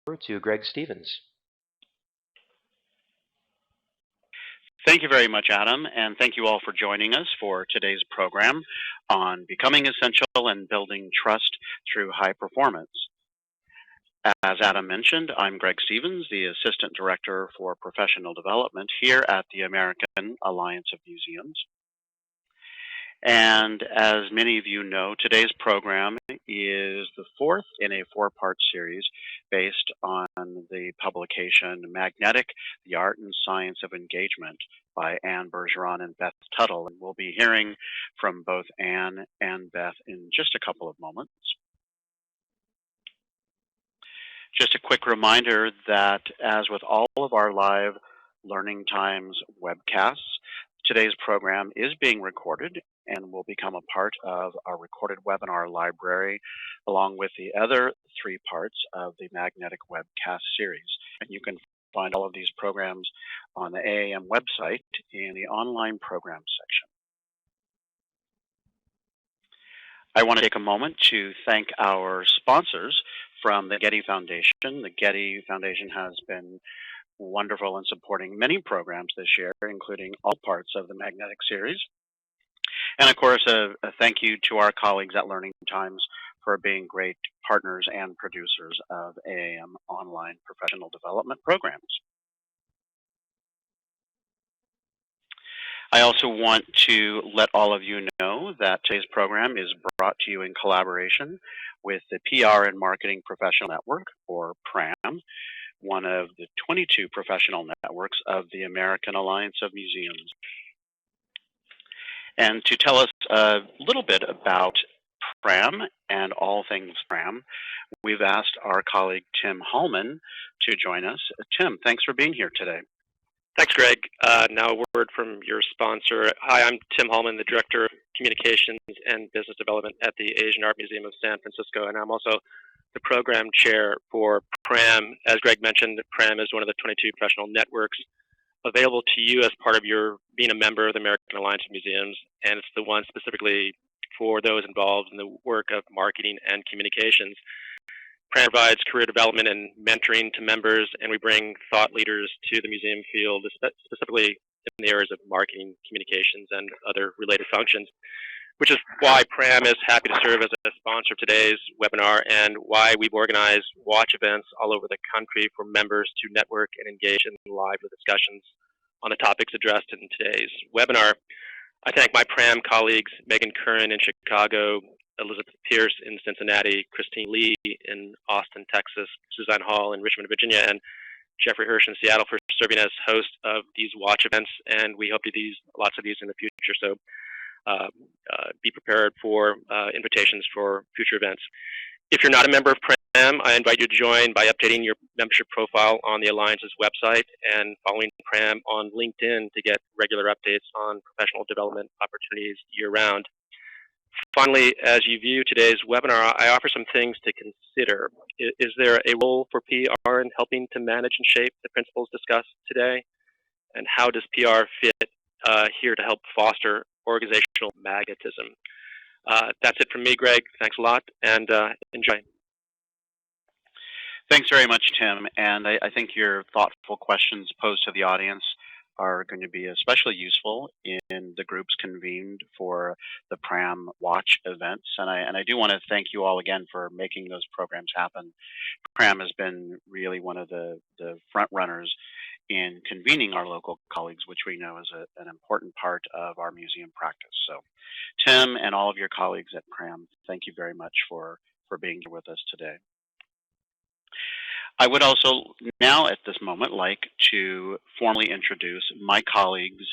to Greg Stevens. Thank you very much, Adam, and thank you all for joining us for today's program on becoming essential and building trust through high performance. As Adam mentioned, I'm Greg Stevens, the Assistant Director for Professional Development here at the American Alliance of Museums. And as many of you know, today's program is the fourth in a four-part series based on the publication Magnetic, the Art and Science of Engagement by Anne Bergeron and Beth Tuttle. And we'll be hearing from both Anne and Beth in just a couple of moments. Just a quick reminder that as with all of our live Learning Times webcasts, today's program is being recorded and will become a part of our recorded webinar library, along with the other three parts of the Magnetic webcast series. And you can find all of these programs on the AAM website in the online programs section. I want to take a moment to thank our sponsors from the Getty Foundation. The Getty Foundation has been wonderful in supporting many programs this year, including all parts of the Magnetic series. And of course, a thank you to our colleagues at Learning Times for being great partners and producers of AAM online professional development programs. I also want to let all of you know that today's program is brought to you in collaboration with the PR and Marketing Professional Network, or PRAM, one of the 22 professional networks of the American Alliance of Museums. And to tell us a little bit about PRAM and all things PRAM, we've asked our colleague Tim Hallman to join us. Tim, thanks for being here today. Thanks, Greg. Now a word from your sponsor. Hi, I'm Tim Hallman, the Director of Communications and Business Development at the Asian Art Museum of San Francisco, and I'm also the Program Chair for PRAM. As Greg mentioned, PRAM is one of the 22 professional networks available to you as part of your being a member of the American Alliance of Museums, and it's the one specifically for those involved in the work of marketing and communications. PRAM provides career development and mentoring to members, and we bring thought leaders to the museum field, specifically in the areas of marketing, communications, and other related functions, which is why PRAM is happy to serve as a sponsor of today's webinar and why we've organized watch events all over the country for members to network and engage in live discussions on the topics addressed in today's webinar. I thank my PRAM colleagues, Megan Curran in Chicago, Elizabeth Pierce in Cincinnati, Christine Lee in Austin, Texas, Suzanne Hall in Richmond, Virginia, and Jeffrey Hirsch in Seattle for serving as host of these watch events, and we hope to do lots of these in the future. So be prepared for invitations for future events. If you're not a member of PRAM, I invite you to join by updating your membership profile on the Alliance's website and following PRAM on LinkedIn to get regular updates on professional development opportunities year-round. Finally, as you view today's webinar, I offer some things to consider. Is there a role for PR in helping to manage and shape the principles discussed today? And how does PR fit here to help foster organizational magnetism? That's it from me, Greg. Thanks a lot, and enjoy. Thanks very much, Tim. And I think your thoughtful questions posed to the audience are going to be especially useful in the groups convened for the PRAM Watch events. And I do want to thank you all again for making those programs happen. PRAM has been really one of the front runners in convening our local colleagues, which we know is an important part of our museum practice. So Tim and all of your colleagues at PRAM, thank you very much for being here with us today. I would also now at this moment like to formally introduce my colleagues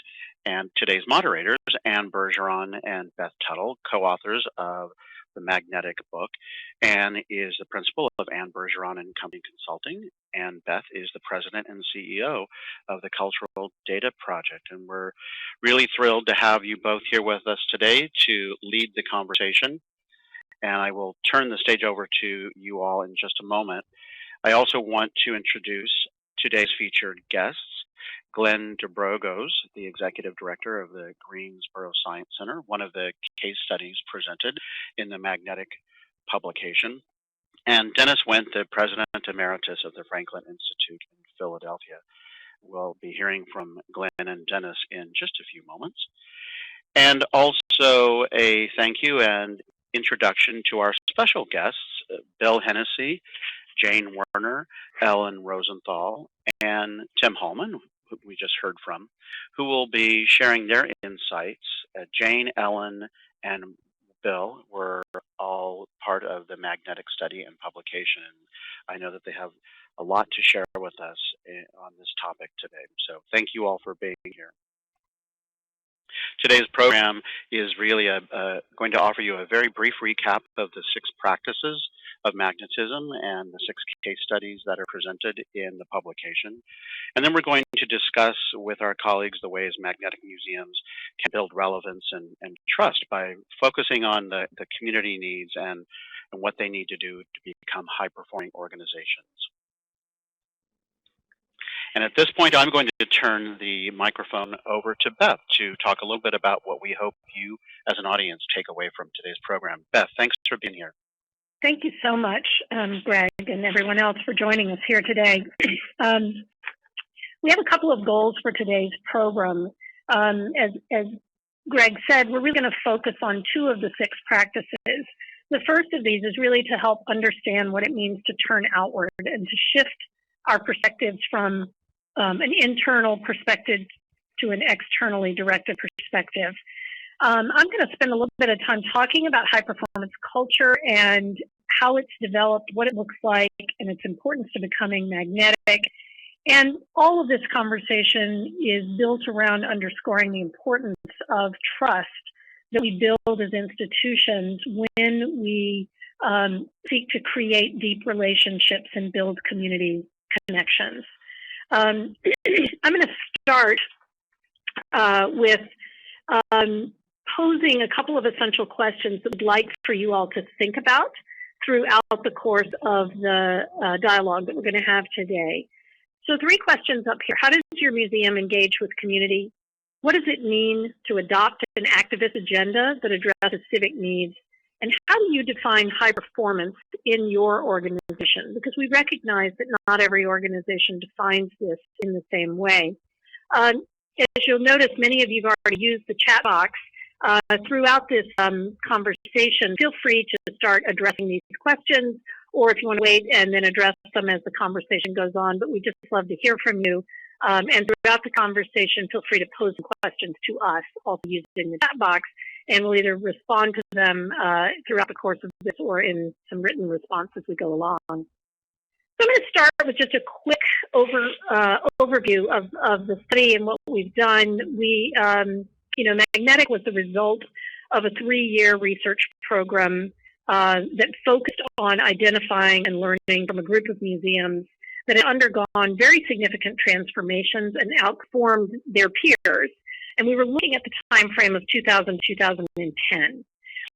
and today's moderators, Anne Bergeron and Beth Tuttle, co-authors of the Magnetic book. Anne is the principal of Anne Bergeron and Company Consulting, and Beth is the president and CEO of the Cultural Data Project. And we're really thrilled to have you both here with us today to lead the conversation. And I will turn the stage over to you all in just a moment. I also want to introduce today's featured guests, Glenn DeBrogos, the Executive Director of the Greensboro Science Center, one of the case studies presented in the Magnetic publication. And Dennis Wendt, the President Emeritus of the Franklin Institute in Philadelphia. We'll be hearing from Glenn and Dennis in just a few moments. And also a thank you and introduction to our special guests, Bill Hennessy, Jane Werner, Ellen Rosenthal, and Tim Holman, who we just heard from, who will be sharing their insights. Jane, Ellen, and Bill were all part of the magnetic study and publication. I know that they have a lot to share with us on this topic today. So thank you all for being here. Today's program is really going to offer you a very brief recap of the 6 practices of magnetism and the 6 case studies that are presented in the publication. And then we're going to discuss with our colleagues the ways magnetic museums can build relevance and trust by focusing on the community needs and what they need to do to become high-performing organizations. And at this point, I'm going to turn the microphone over to Beth to talk a little bit about what we hope you as an audience take away from today's program. Beth, thanks for being here. Thank you so much, Greg, and everyone else for joining us here today. We have a couple of goals for today's program. As Greg said, we're really going to focus on 2 of the 6 practices. The first of these is really to help understand what it means to turn outward and to shift our perspectives from an internal perspective to an externally directed perspective. I'm going to spend a little bit of time talking about high performance culture and how it's developed, what it looks like, and its importance to becoming magnetic. And all of this conversation is built around underscoring the importance of trust that we build as institutions when we seek to create deep relationships and build community connections. I'm going to start with posing a couple of essential questions that we'd like for you all to think about throughout the course of the dialogue that we're going to have today. So 3 questions up here. How does your museum engage with community? What does it mean to adopt an activist agenda that addresses civic needs? And how do you define high performance in your organization? Because we recognize that not every organization defines this in the same way. As you'll notice, many of you have already used the chat box. Throughout this conversation, feel free to start addressing these questions, or if you want to wait and then address them as the conversation goes on, but we just love to hear from you. And throughout the conversation, feel free to pose questions to us, also using the chat box, and we'll either respond to them throughout the course of this or in some written response as we go along. So I'm going to start with just a quick overview of the study and what we've done. Magnetic was the result of a 3-year research program that focused on identifying and learning from a group of museums that had undergone very significant transformations and outperformed their peers. And we were looking at the time frame of 2000-2010.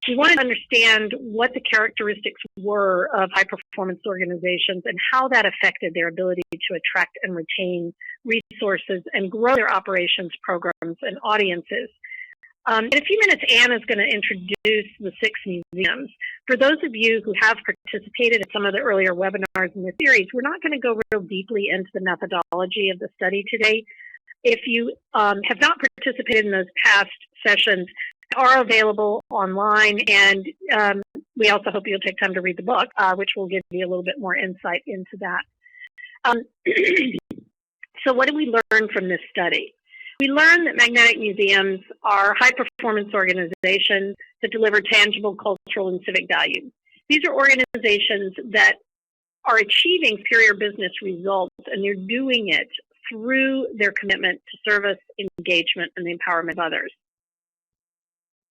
We wanted to understand what the characteristics were of high-performance organizations and how that affected their ability to attract and retain resources and grow their operations, programs, and audiences. In a few minutes, Anne is going to introduce the 6 museums. For those of you who have participated in some of the earlier webinars in the series, we're not going to go real deeply into the methodology of the study today. If you have not participated in those past sessions, they are available online, and we also hope you'll take time to read the book, which will give you a little bit more insight into that. So what did we learn from this study? We learned that magnetic museums are high-performance organizations that deliver tangible cultural and civic value. These are organizations that are achieving superior business results, and they're doing it through their commitment to service, engagement, and the empowerment of others.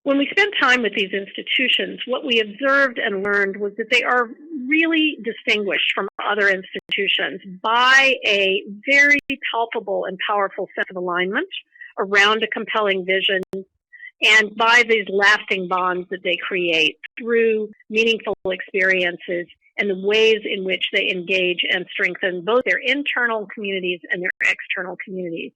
When we spent time with these institutions, what we observed and learned was that they are really distinguished from other institutions by a very palpable and powerful sense of alignment around a compelling vision and by these lasting bonds that they create through meaningful experiences and the ways in which they engage and strengthen both their internal communities and their external communities.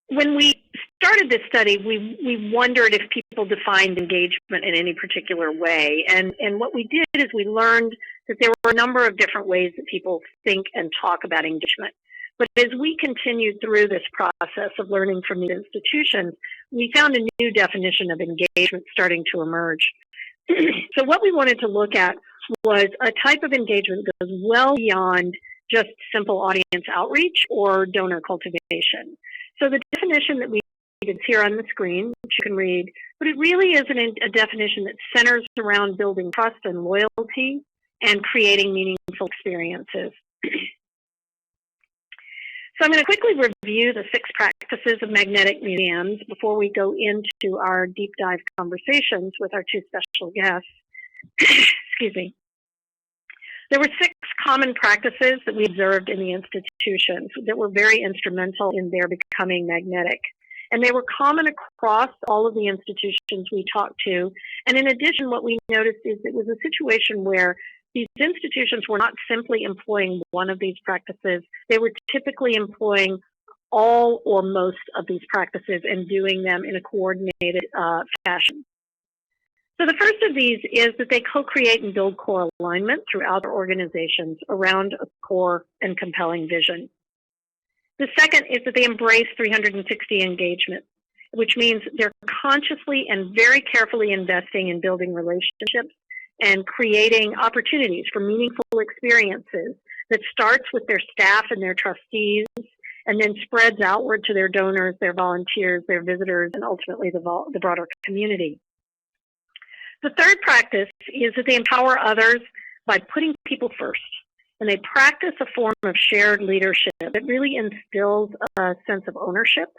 when we started this study, we wondered if people defined engagement in any particular way. And what we did is we learned that there were a number of different ways that people think and talk about engagement. But as we continued through this process of learning from these institutions, we found a new definition of engagement starting to emerge. So what we wanted to look at was a type of engagement that goes well beyond just simple audience outreach or donor cultivation. So the definition that we is here on the screen, which you can read, but it really is a definition that centers around building trust and loyalty and creating meaningful experiences. So I'm going to quickly review the 6 practices of magnetic museums before we go into our deep dive conversations with our 2 special guests. Excuse me. There were 6 common practices that we observed in the institutions that were very instrumental in their becoming magnetic. And they were common across all of the institutions we talked to. And in addition, what we noticed is it was a situation where these institutions were not simply employing one of these practices. They were typically employing all or most of these practices and doing them in a coordinated fashion. So the first of these is that they co-create and build core alignment throughout their organizations around a core and compelling vision. The second is that they embrace 360 engagement, which means they're consciously and very carefully investing in building relationships and creating opportunities for meaningful experiences that starts with their staff and their trustees and then spreads outward to their donors, their volunteers, their visitors, and ultimately the broader community. The third practice is that they empower others by putting people first. And they practice a form of shared leadership that really instills a sense of ownership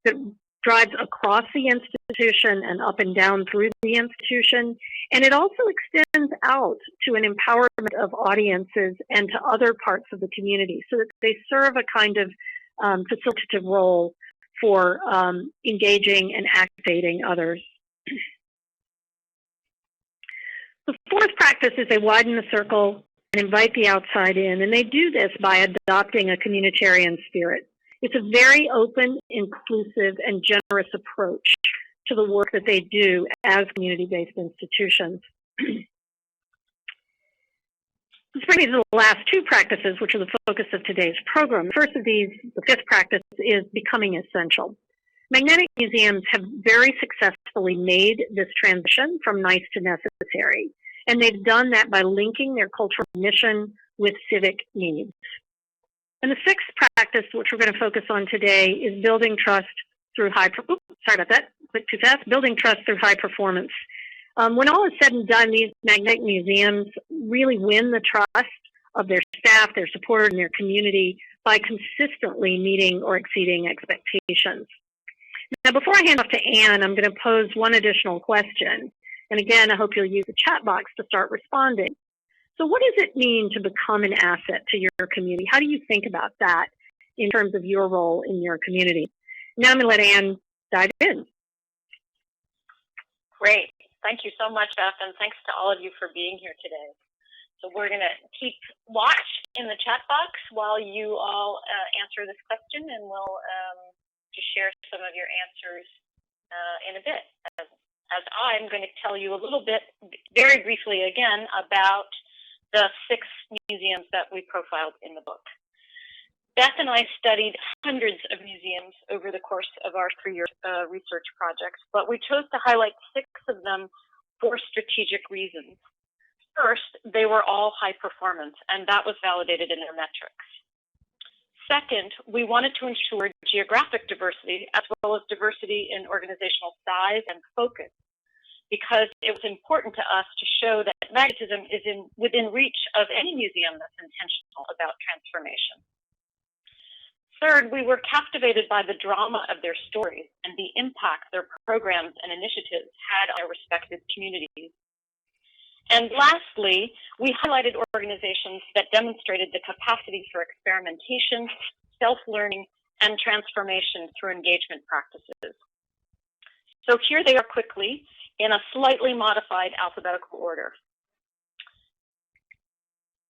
that drives across the institution and up and down through the institution. And it also extends out to an empowerment of audiences and to other parts of the community so that they serve a kind of facilitative role for engaging and activating others. The fourth practice is they widen the circle and invite the outside in, and they do this by adopting a communitarian spirit. It's a very open, inclusive, and generous approach to the work that they do as community-based institutions. This brings me to the last 2 practices, which are the focus of today's program. The first of these, the 5th practice, is becoming essential. Magnetic museums have very successfully made this transition from nice to necessary. And they've done that by linking their cultural mission with civic needs. And the 6th practice, which we're going to focus on today, is building trust through building trust through high performance. When all is said and done, these magnetic museums really win the trust of their staff, their supporters, and their community by consistently meeting or exceeding expectations. Now, before I hand off to Anne, I'm going to pose one additional question. And again, I hope you'll use the chat box to start responding. So what does it mean to become an asset to your community? How do you think about that in terms of your role in your community? Now I'm going to let Anne dive in. Great. Thank you so much, Beth, and thanks to all of you for being here today. So we're going to keep watch in the chat box while you all answer this question, and we'll just share some of your answers in a bit. As I'm going to tell you a little bit, very briefly again, about the 6 museums that we profiled in the book. Beth and I studied hundreds of museums over the course of our 3-year research projects, but we chose to highlight 6 of them for strategic reasons. First, they were all high performance, and that was validated in their metrics. Second, we wanted to ensure geographic diversity as well as diversity in organizational size and focus, because it was important to us to show that magnetism is within reach of any museum that's intentional about transformation. Third, we were captivated by the drama of their stories and the impact their programs and initiatives had on their respective communities. And lastly, we highlighted organizations that demonstrated the capacity for experimentation, self-learning, and transformation through engagement practices. So here they are quickly in a slightly modified alphabetical order.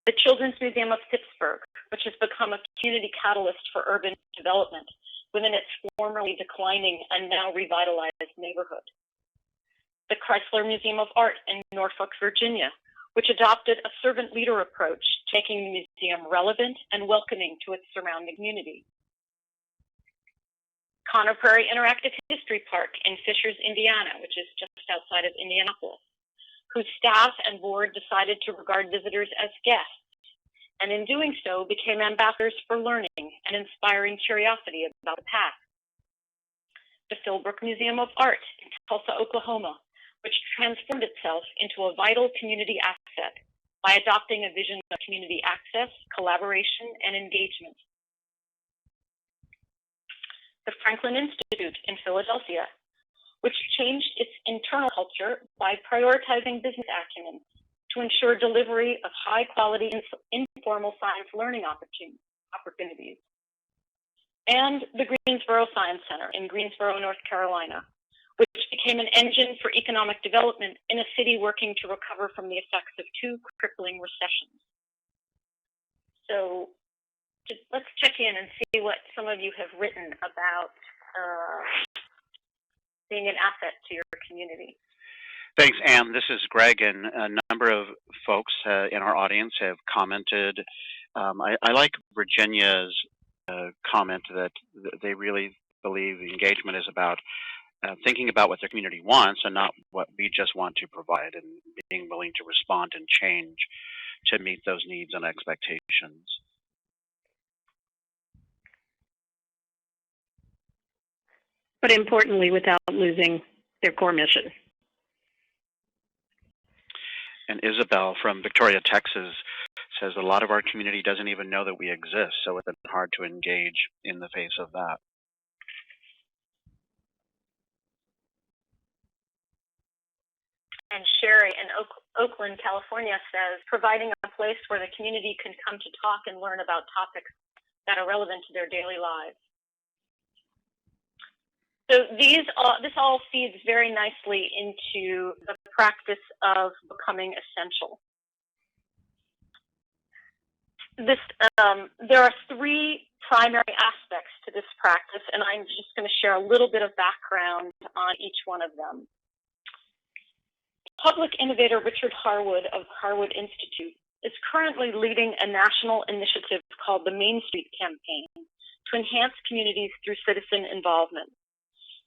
The Children's Museum of Pittsburgh, which has become a community catalyst for urban development within its formerly declining and now revitalized neighborhood. The Chrysler Museum of Art in Norfolk, Virginia, which adopted a servant leader approach, making the museum relevant and welcoming to its surrounding community. Conner Prairie Interactive History Park in Fishers, Indiana, which is just outside of Indianapolis, whose staff and board decided to regard visitors as guests, and in doing so became ambassadors for learning and inspiring curiosity about the past. The Philbrook Museum of Art in Tulsa, Oklahoma, which transformed itself into a vital community asset by adopting a vision of community access, collaboration, and engagement. The Franklin Institute in Philadelphia, which changed its internal culture by prioritizing business acumen to ensure delivery of high-quality informal science learning opportunities. And the Greensboro Science Center in Greensboro, North Carolina, which became an engine for economic development in a city working to recover from the effects of 2 crippling recessions. So let's check in and see what some of you have written about being an asset to your community. Thanks, Anne. This is Greg, and a number of folks in our audience have commented. I like Virginia's comment that they really believe the engagement is about thinking about what their community wants and not what we just want to provide, and being willing to respond and change to meet those needs and expectations. But importantly, without losing their core mission. And Isabel from Victoria, Texas says a lot of our community doesn't even know that we exist, so it's hard to engage in the face of that. And Sherry in Oakland, California says, providing a place where the community can come to talk and learn about topics that are relevant to their daily lives. So this all feeds very nicely into the practice of becoming essential. There are 3 primary aspects to this practice, and I'm just going to share a little bit of background on each one of them. Public innovator Richard Harwood of Harwood Institute is currently leading a national initiative called the Main Street Campaign to enhance communities through citizen involvement.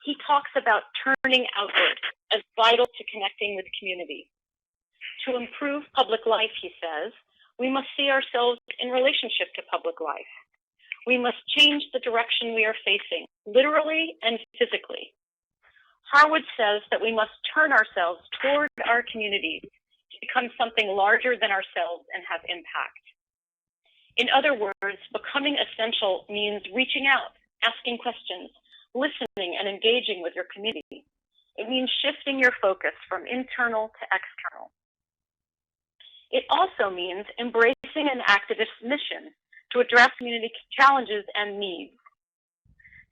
He talks about turning outward as vital to connecting with community. To improve public life, he says, we must see ourselves in relationship to public life. We must change the direction we are facing, literally and physically. Harwood says that we must turn ourselves toward our communities to become something larger than ourselves and have impact. In other words, becoming essential means reaching out, asking questions, listening and engaging with your community. It means shifting your focus from internal to external. It also means embracing an activist mission to address community challenges and needs.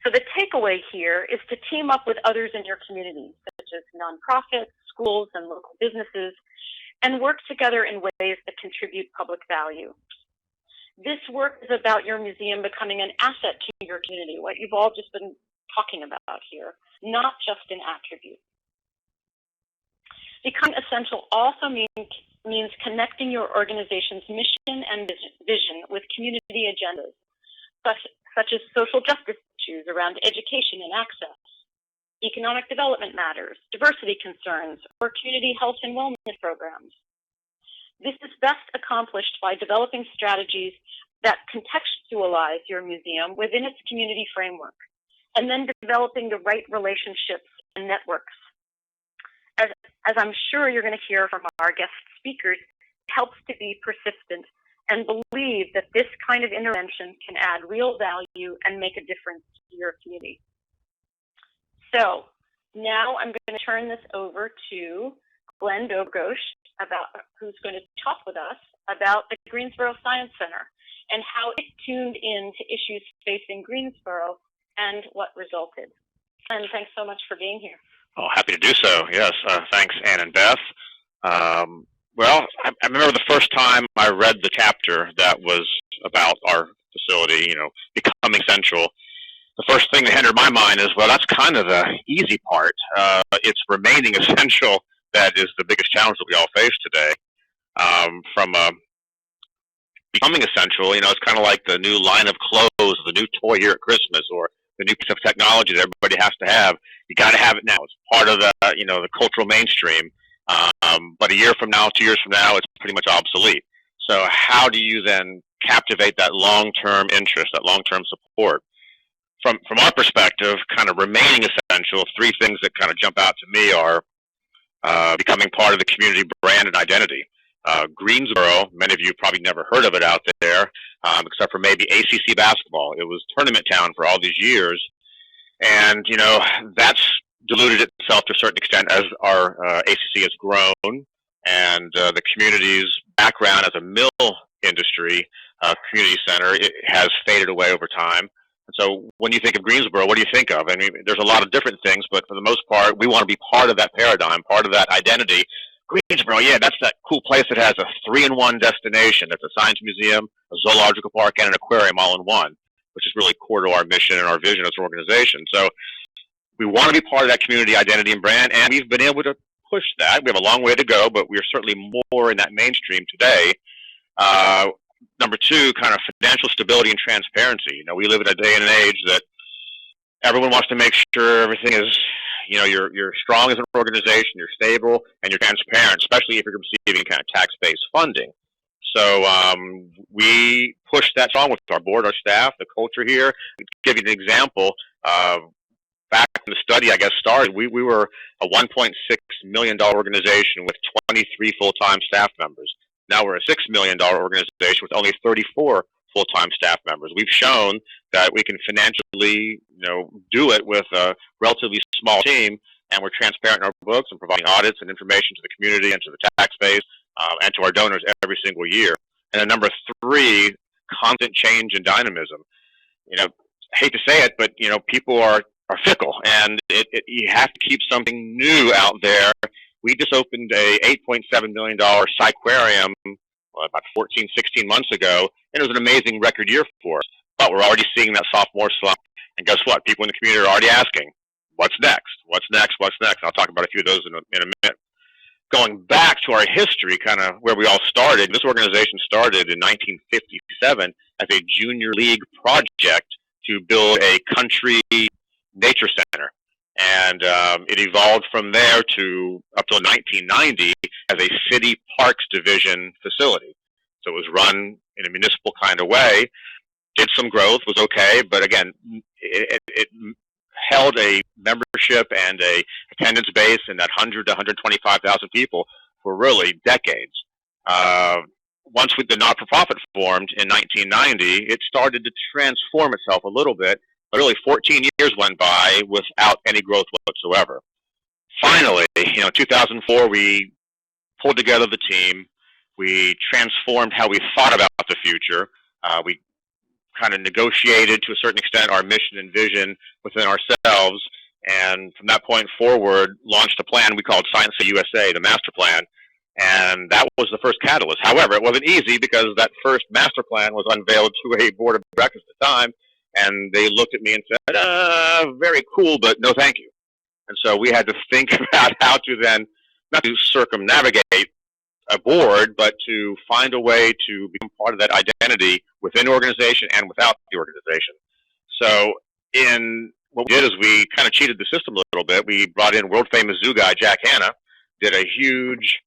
So the takeaway here is to team up with others in your community, such as nonprofits, schools, and local businesses, and work together in ways that contribute public value. This work is about your museum becoming an asset to your community, what you've all just been talking about here, not just an attribute. Becoming essential also means connecting your organization's mission and vision with community agendas, such as social justice issues around education and access, economic development matters, diversity concerns, or community health and wellness programs. This is best accomplished by developing strategies that contextualize your museum within its community framework, and then developing the right relationships and networks. As I'm sure you're going to hear from our guest speakers, it helps to be persistent and believe that this kind of intervention can add real value and make a difference to your community. So now I'm going to turn this over to Glenn Dobrosch, who's going to talk with us about the Greensboro Science Center and how it tuned in to issues facing Greensboro and what resulted. And thanks so much for being here. Oh, happy to do so. Yes, thanks, Ann and Beth. Well, I remember the first time I read the chapter that was about our facility, becoming central. the first thing that entered my mind is, well, that's kind of the easy part. It's remaining essential that is the biggest challenge that we all face today. From becoming essential, you know, it's kind of like the new line of clothes, the new toy here at Christmas, or the new piece of technology that everybody has to have. You got to have it now. It's part of the, you know, the cultural mainstream. But a year from now, 2 years from now, it's pretty much obsolete. So how do you then captivate that long-term interest, that long-term support? From our perspective, kind of remaining essential, three things that kind of jump out to me are becoming part of the community brand and identity. Greensboro, many of you probably never heard of it out there, except for maybe ACC basketball. It was tournament town for all these years. And, you know, that's diluted itself to a certain extent as our ACC has grown, and the community's background as a mill industry community center, it has faded away over time. And so when you think of Greensboro, what do you think of? I mean, there's a lot of different things, but for the most part, we want to be part of that paradigm, part of that identity. Greensboro, yeah, that's that cool place that has a 3-in-1 destination. That's a science museum, a zoological park, and an aquarium all in one, which is really core to our mission and our vision as an organization. So we want to be part of that community identity and brand, and we've been able to push that. We have a long way to go, but we're certainly more in that mainstream today. Number two, kind of financial stability and transparency. You know, we live in a day and an age that everyone wants to make sure everything is, you know, you're strong as an organization, you're stable, and you're transparent, especially if you're receiving kind of tax-based funding. So we push that strong with our board, our staff, the culture here. To give you an example, back when the study, I guess, started, we were a $1.6 million organization with 23 full-time staff members. Now we're a $6 million organization with only 34 full-time staff members. We've shown that we can financially, you know, do it with a relatively small team, and we're transparent in our books and providing audits and information to the community and to the tax base and to our donors every single year. And then number three, constant change and dynamism. You know, I hate to say it, but, you know, people are fickle, and you have to keep something new out there. We just opened a $8.7 million Psyquarium about 14, 16 months ago, and it was an amazing record year for us. But we're already seeing that sophomore slump. And guess what? People in the community are already asking, what's next? What's next? What's next? I'll talk about a few of those in a minute. Going back to our history, kind of where we all started, this organization started in 1957 as a junior league project to build a country nature center. And it evolved from there to up till 1990 as a city parks division facility. So it was run in a municipal kind of way, did some growth, was okay, but again, it held a membership and a attendance base in that 100 to 125,000 people for really decades. Once the not-for-profit formed in 1990, it started to transform itself a little bit. But really 14 years went by without any growth whatsoever. Finally, you know, in 2004, we pulled together the team. We transformed how we thought about the future. We kind of negotiated to a certain extent our mission and vision within ourselves. And from that point forward, launched a plan we called Science USA, the master plan. And that was the first catalyst. However, it wasn't easy because that first master plan was unveiled to a board of directors at the time. And they looked at me and said, very cool, but no thank you. And so we had to think about how to then, not to circumnavigate a board, but to find a way to become part of that identity within the organization and without the organization. So what we did is we kind of cheated the system a little bit. We brought in world-famous zoo guy Jack Hanna, did a huge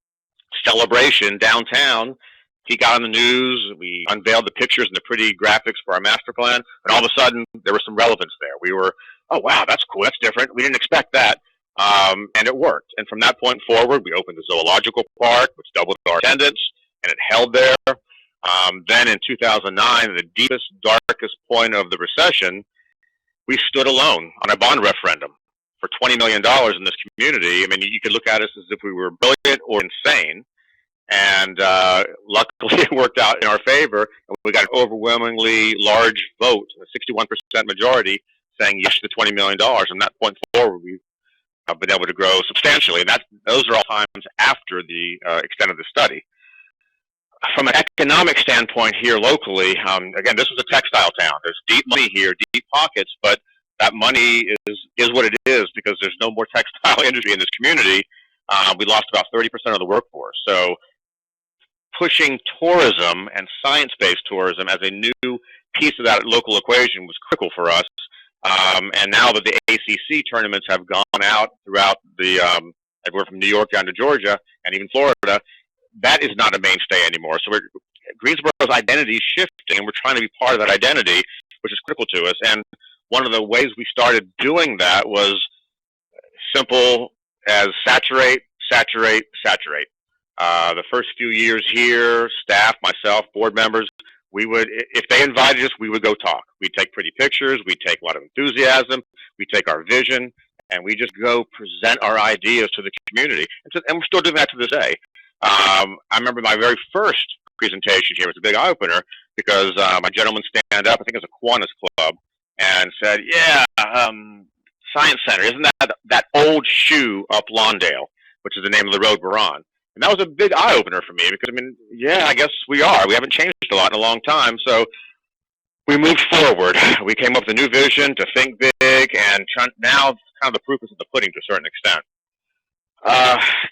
celebration downtown. He got on the news, we unveiled the pictures and the pretty graphics for our master plan, and all of a sudden, there was some relevance there. We were, oh, wow, that's cool, that's different. We didn't expect that, and it worked. And from that point forward, we opened the zoological park, which doubled our attendance, and it held there. Then in 2009, the deepest, darkest point of the recession, we stood alone on a bond referendum for $20 million in this community. I mean, you could look at us as if we were brilliant or insane. And luckily, it worked out in our favor. And we got an overwhelmingly large vote, a 61% majority, saying yes to $20 million. From that point forward, we've been able to grow substantially. And those are all times after the extent of the study. From an economic standpoint here locally, again, this is a textile town. There's deep money here, deep pockets, but that money is what it is because there's no more textile industry in this community. We lost about 30% of the workforce. So pushing tourism and science-based tourism as a new piece of that local equation was critical for us. And now that the ACC tournaments have gone out throughout the, everywhere from New York down to Georgia and even Florida, that is not a mainstay anymore. So Greensboro's identity is shifting, and we're trying to be part of that identity, which is critical to us. And one of the ways we started doing that was simple as saturate, saturate, saturate. The first few years here, staff, myself, board members, we would, if they invited us, we would go talk. We'd take pretty pictures, we'd take a lot of enthusiasm, we'd take our vision, and we just go present our ideas to the community. And we're still doing that to this day. I remember my very first presentation here was a big eye-opener because my gentleman stand up, I think it was a Kiwanis club, and said, yeah, Science Center, isn't that old shoe up Lawndale, which is the name of the road we're on? And that was a big eye-opener for me because, I mean, yeah, I guess we are. We haven't changed a lot in a long time. So we moved forward. We came up with a new vision to think big, and now kind of the proof is in the pudding to a certain extent.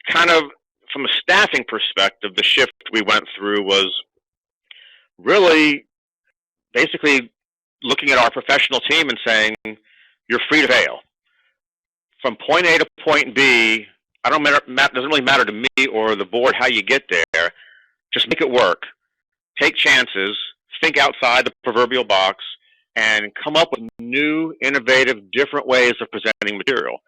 Kind of from a staffing perspective, the shift we went through was really basically looking at our professional team and saying, you're free to fail. From point A to point B, doesn't really matter to me or the board how you get there. Just make it work. Take chances. Think outside the proverbial box and come up with new, innovative, different ways of presenting material.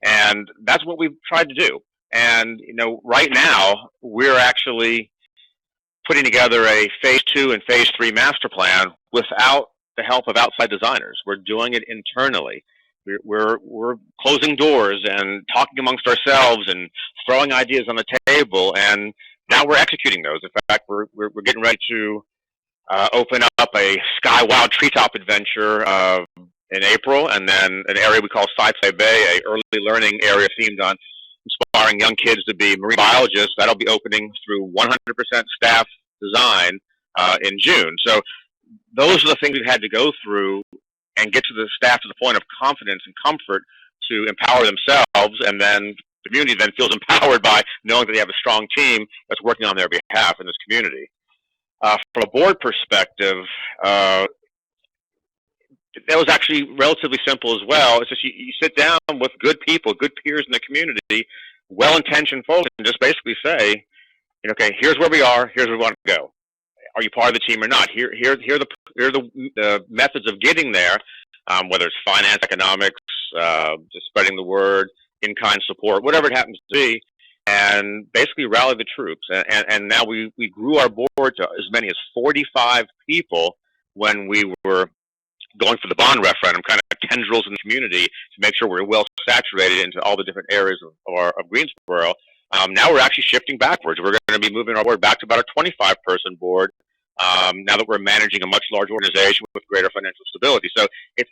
And that's what we've tried to do. And, you know, right now, we're actually putting together a phase 2 and phase 3 master plan without the help of outside designers. We're doing it internally. We're closing doors and talking amongst ourselves and throwing ideas on the table, and now we're executing those. In fact, we're getting ready to open up a Sky Wild Treetop Adventure in April, and then an area we call Sci-Fi Bay, a early learning area themed on inspiring young kids to be marine biologists. That'll be opening through 100% staff design in June. So those are the things we've had to go through and get to the staff to the point of confidence and comfort to empower themselves, and then the community then feels empowered by knowing that they have a strong team that's working on their behalf in this community. From a board perspective, that was actually relatively simple as well. It's just you sit down with good people, good peers in the community, well-intentioned folks, and just basically say, okay, here's where we are, here's where we want to go. Are you part of the team or not? Here are the methods of getting there, whether it's finance, economics, just spreading the word, in-kind support, whatever it happens to be, and basically rally the troops. And now we grew our board to as many as 45 people when we were going for the bond referendum, kind of tendrils in the community to make sure we're well saturated into all the different areas of Greensboro. Now we're actually shifting backwards. We're going to be moving our board back to about a 25-person board now that we're managing a much larger organization with greater financial stability. So it's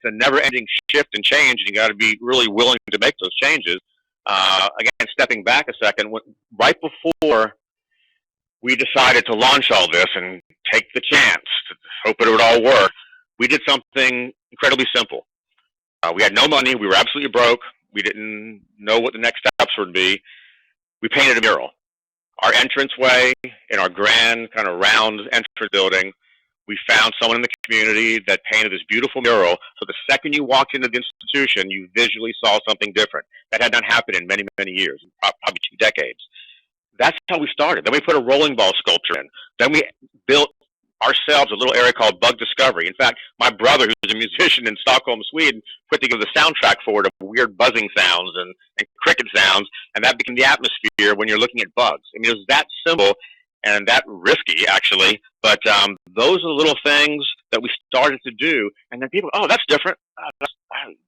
a never-ending shift and change, and you got to be really willing to make those changes. Again, stepping back a second, right before we decided to launch all this and take the chance to hope it would all work, we did something incredibly simple. We had no money. We were absolutely broke. We didn't know what the next steps would be. We painted a mural. Our entranceway in our grand kind of round entrance building, we found someone in the community that painted this beautiful mural. So the second you walked into the institution, you visually saw something different. That had not happened in many, many years, probably 2 decades. That's how we started. Then we put a rolling ball sculpture in. Then we built ourselves a little area called Bug Discovery. In fact, my brother, who's a musician in Stockholm, Sweden, put together the soundtrack for it of weird buzzing sounds and cricket sounds, and that became the atmosphere when you're looking at bugs. I mean, it was that simple and that risky, actually, but those are the little things that we started to do, and then people, oh, that's different.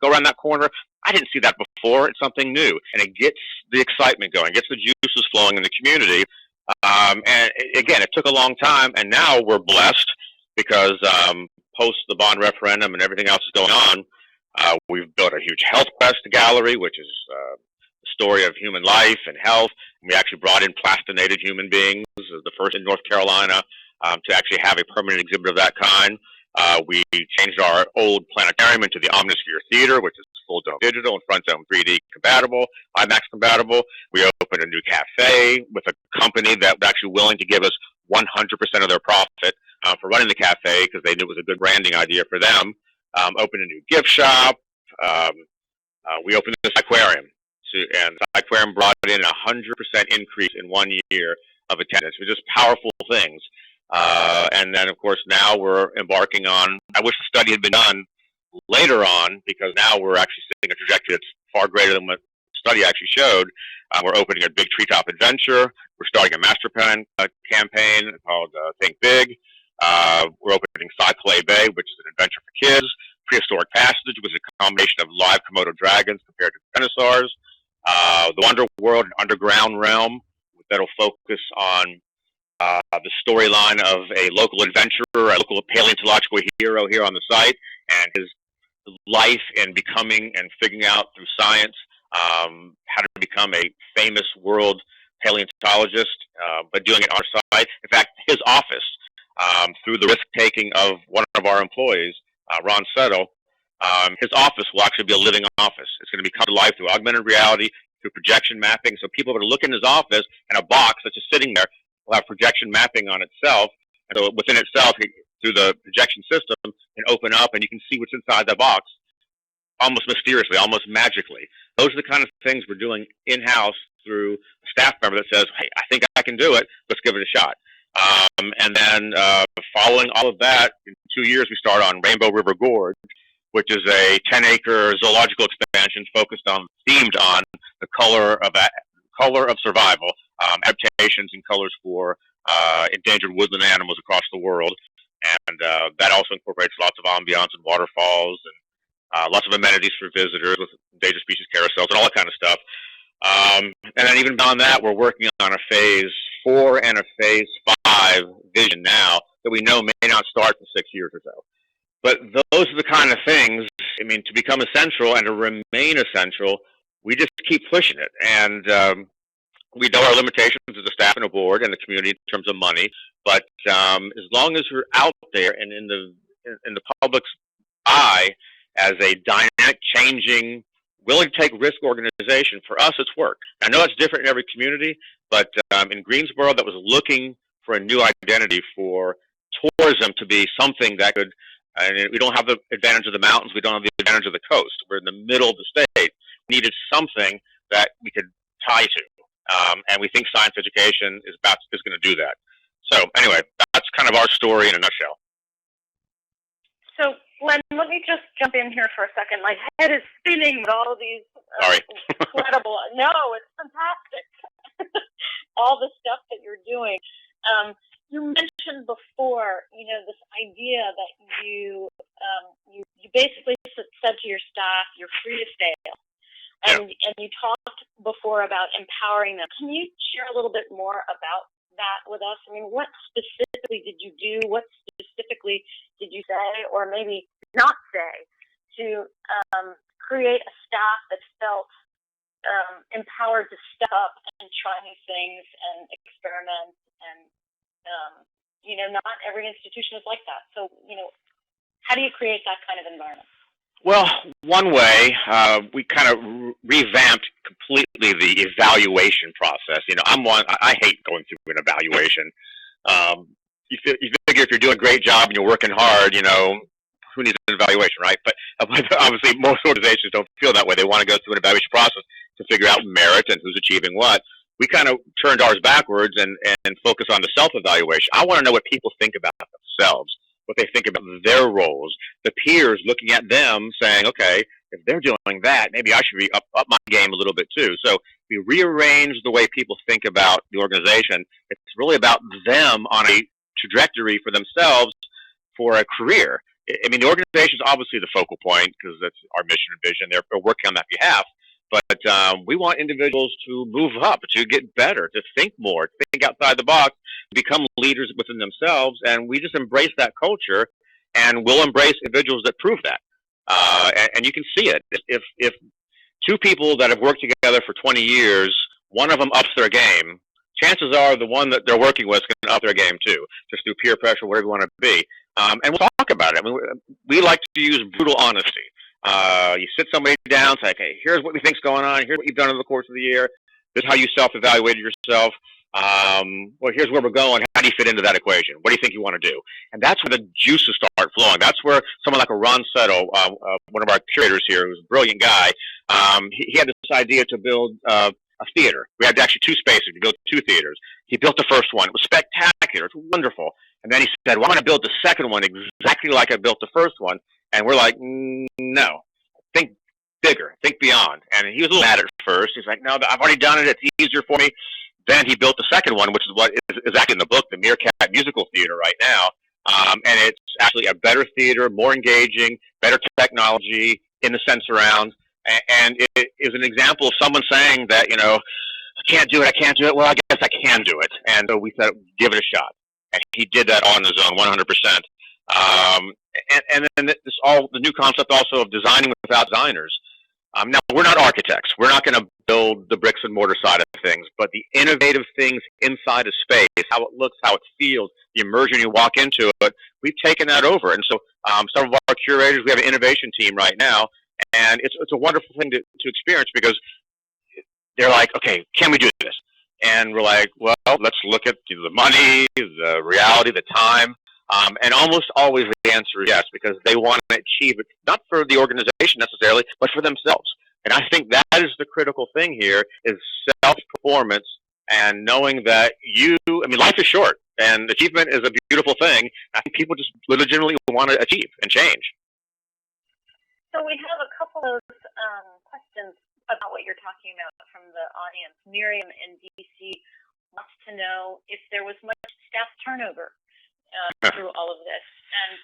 Go around that corner. I didn't see that before. It's something new, and it gets the excitement going, gets the juices flowing in the community. And again, it took a long time, and now we're blessed because post the bond referendum and everything else is going on, we've built a huge health quest gallery, which is the story of human life and health. We actually brought in plastinated human beings, the first in North Carolina, to actually have a permanent exhibit of that kind. We changed our old planetarium into the Omnisphere Theater, which is full dome digital and front dome 3D compatible, IMAX compatible. We opened a new cafe with a company that was actually willing to give us 100% of their profit for running the cafe because they knew it was a good branding idea for them. Opened a new gift shop. We opened this aquarium, and the aquarium brought in 100% increase in 1 year of attendance. It was just powerful things. And then, of course, now we're embarking on, I wish the study had been done later on, because now we're actually seeing a trajectory that's far greater than what the study actually showed. We're opening a big treetop adventure. We're starting a master plan campaign called Think Big. We're opening Cyclay Bay, which is an adventure for kids. Prehistoric Passage, which is a combination of live Komodo dragons compared to dinosaurs. The Wonder World and Underground Realm, that'll focus on the storyline of a local adventurer, a local paleontological hero here on the site, and his life in becoming and figuring out through science how to become a famous world paleontologist, but doing it on our site. In fact, his office, through the risk-taking of one of our employees, Ron Settle, his office will actually be a living office. It's going to be come to life through augmented reality, through projection mapping. So people are going to look in his office, and a box that's just sitting there will have projection mapping on itself. And so within itself, through the projection system, can open up, and you can see what's inside the box almost mysteriously, almost magically. Those are the kind of things we're doing in-house through a staff member that says, hey, I think I can do it. Let's give it a shot. And then following all of that, in 2 years, we start on Rainbow River Gorge, which is a 10-acre zoological expansion themed on the color of survival, adaptations and colors for endangered woodland animals across the world. And that also incorporates lots of ambiance and waterfalls and lots of amenities for visitors with endangered species carousels and all that kind of stuff. And then even beyond that, we're working on a phase 4 and a phase 5 vision now that we know may not start for 6 years or so. But those are the kind of things, I mean, to become essential and to remain essential, we just keep pushing it. And we know our limitations as a staff and a board and the community in terms of money. But as long as we're out there and in the public's eye as a dynamic, changing, willing to take risk organization, for us, it's worked. I know it's different in every community, but in Greensboro, that was looking for a new identity for tourism to be something that could, and we don't have the advantage of the mountains, we don't have the advantage of the coast. We're in the middle of the state. We needed something that we could tie to. And we think science education is going to do that. So anyway, that's kind of our story in a nutshell. So, Len, let me just jump in here for a second. My head is spinning with all of these incredible. No, it's fantastic. All the stuff that you're doing. You mentioned before, this idea that you basically said to your staff, you're free to fail. And you talked before about empowering them. Can you share a little bit more about that with us? I mean, what specifically did you do? What specifically did you say, or maybe not say, to create a staff that felt empowered to step up and try new things and experiment? And, not every institution is like that. So, how do you create that kind of environment? Well, one way, we kind of revamped completely the evaluation process. I hate going through an evaluation. You figure if you're doing a great job and you're working hard, who needs an evaluation, right? But obviously most organizations don't feel that way. They want to go through an evaluation process to figure out merit and who's achieving what. We kind of turned ours backwards and focus on the self-evaluation. I want to know what people think about themselves, what they think about their roles, the peers looking at them saying, okay, if they're doing that, maybe I should be up my game a little bit too. So we rearranged the way people think about the organization. It's really about them on a trajectory for themselves for a career. I mean, the organization is obviously the focal point because that's our mission and vision. They're working on that behalf. But we want individuals to move up, to get better, to think more, to think outside the box, become leaders within themselves. And we just embrace that culture, and we'll embrace individuals that prove that. And you can see it. If two people that have worked together for 20 years, one of them ups their game, chances are the one that they're working with is going to up their game too, just through peer pressure, whatever you want to be. and we'll talk about it. I mean, we like to use brutal honesty. You sit somebody down, say, okay, here's what we think's going on. Here's what you've done over the course of the year. This is how you self-evaluated yourself. Well, here's where we're going. How do you fit into that equation? What do you think you want to do? And that's where the juices start flowing. That's where someone like a Ron Settle, one of our curators here, who's a brilliant guy, he had this idea to build a theater. We had actually 2 spaces to build 2 theaters. He built the first one. It was spectacular. It's wonderful. And then he said, well, I'm going to build the second one exactly like I built the first one. And we're like, no, think bigger, think beyond. And he was a little mad at first. He's like, no, I've already done it. It's easier for me. Then he built the second one, which is what is actually in the book, the Meerkat Musical Theater right now. And it's actually a better theater, more engaging, better technology in the sense around. And it is an example of someone saying that, you know, I can't do it. Well, I guess I can do it. And so we said, give it a shot. And he did that on his own, 100%. And then this the new concept also of designing without designers. Now, we're not architects. We're not going to build the bricks and mortar side of things, but the innovative things inside a space, how it looks, how it feels, the immersion you walk into it, we've taken that over. And so some of our curators, we have an innovation team right now, and it's a wonderful thing to experience because they're like, okay, can we do this? And we're like, well, let's look at the money, the reality, the time. And almost always the answer is yes, because they want to achieve it, not for the organization necessarily, but for themselves. And I think that is the critical thing here is self-performance and knowing that life is short and achievement is a beautiful thing. I think people just legitimately want to achieve and change. So we have a couple of questions about what you're talking about from the audience. Miriam in DC wants to know if there was much staff turnover through all of this. And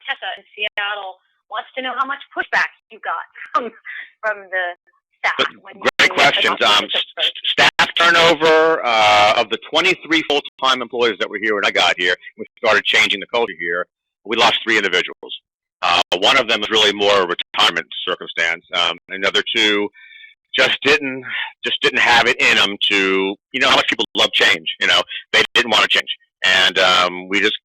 Tessa in Seattle wants to know how much pushback you got from the staff. Great questions. Staff turnover, of the 23 full-time employees that were here when I got here, we started changing the culture here, we lost 3 individuals. One of them was really more a retirement circumstance. Another 2 just didn't have it in them to, you know how much people love change, you know, they didn't want to change. And we just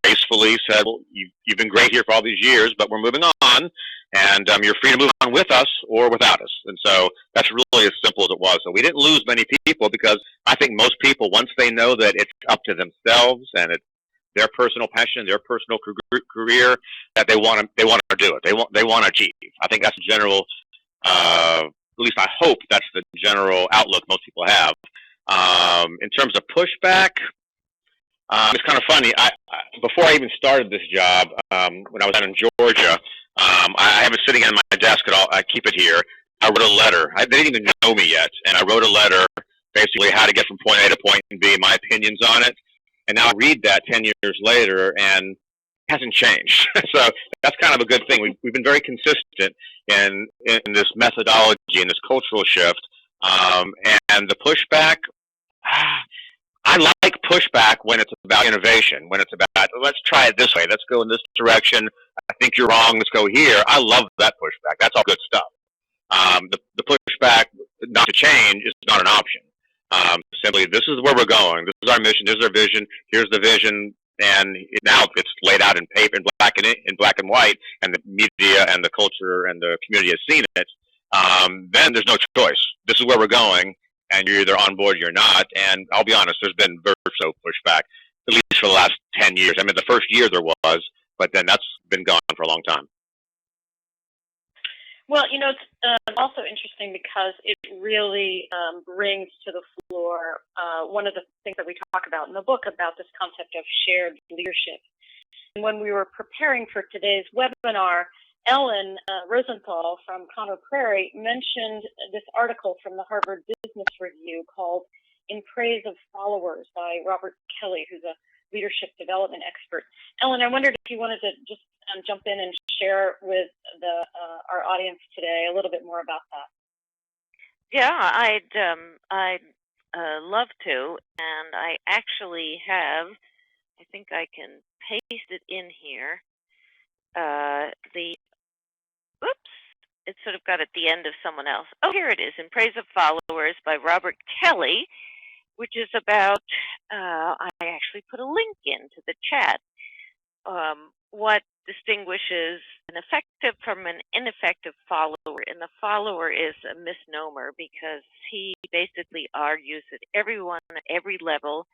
gracefully said, well, you've been great here for all these years, but we're moving on, and you're free to move on with us or without us. And so that's really as simple as it was. So we didn't lose many people because I think most people, once they know that it's up to themselves and it's their personal passion, their personal career, that they want to do it. They want to achieve. I think that's the general, at least I hope that's the general outlook most people have. In terms of pushback, it's kind of funny. Before I even started this job, when I was out in Georgia, I have it sitting on my desk at all. I keep it here. I wrote a letter. They didn't even know me yet, and I wrote a letter, basically how to get from point A to point B, my opinions on it. And now I read that 10 years later, and it hasn't changed. So that's kind of a good thing. We've been very consistent in this methodology and this cultural shift. And the pushback, I like pushback when it's about innovation, when it's about, let's try it this way, let's go in this direction, I think you're wrong, let's go here. I love that pushback. That's all good stuff. The pushback not to change is not an option. Simply, this is where we're going. This is our mission. This is our vision. Here's the vision, and now it's laid out in paper, in black and white, and the media and the culture and the community has seen it. Then there's no choice. This is where we're going, and you're either on board or you're not. And I'll be honest, there's been very so pushback, at least for the last 10 years. I mean, the first year there was, but then that's been gone for a long time. Well, you know, it's also interesting because it really brings to the floor one of the things that we talk about in the book about this concept of shared leadership. And when we were preparing for today's webinar, Ellen Rosenthal from Conroe Prairie mentioned this article from the Harvard Business Review called In Praise of Followers by Robert Kelly, who's a leadership development expert. Ellen, I wondered if you wanted to just jump in and share with our audience today a little bit more about that. Yeah, I'd love to, and I actually have, I think I can paste it in here. It's sort of got at the end of someone else. Oh, here it is, In Praise of Followers by Robert Kelly, which is about, I actually put a link into the chat, what distinguishes an effective from an ineffective follower, and the follower is a misnomer because he basically argues that everyone at every level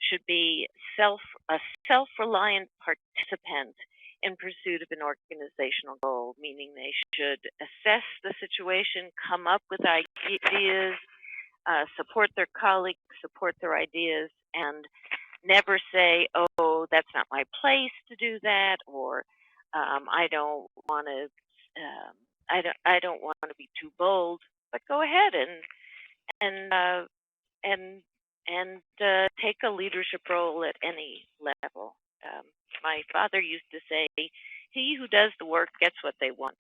should be a self-reliant participant in pursuit of an organizational goal, meaning they should assess the situation, come up with ideas, support their colleagues, support their ideas, and never say, "Oh, that's not my place to do that," or "I don't want to, I don't want to be too bold." But go ahead and take a leadership role at any level. My father used to say, "He who does the work gets what they want,"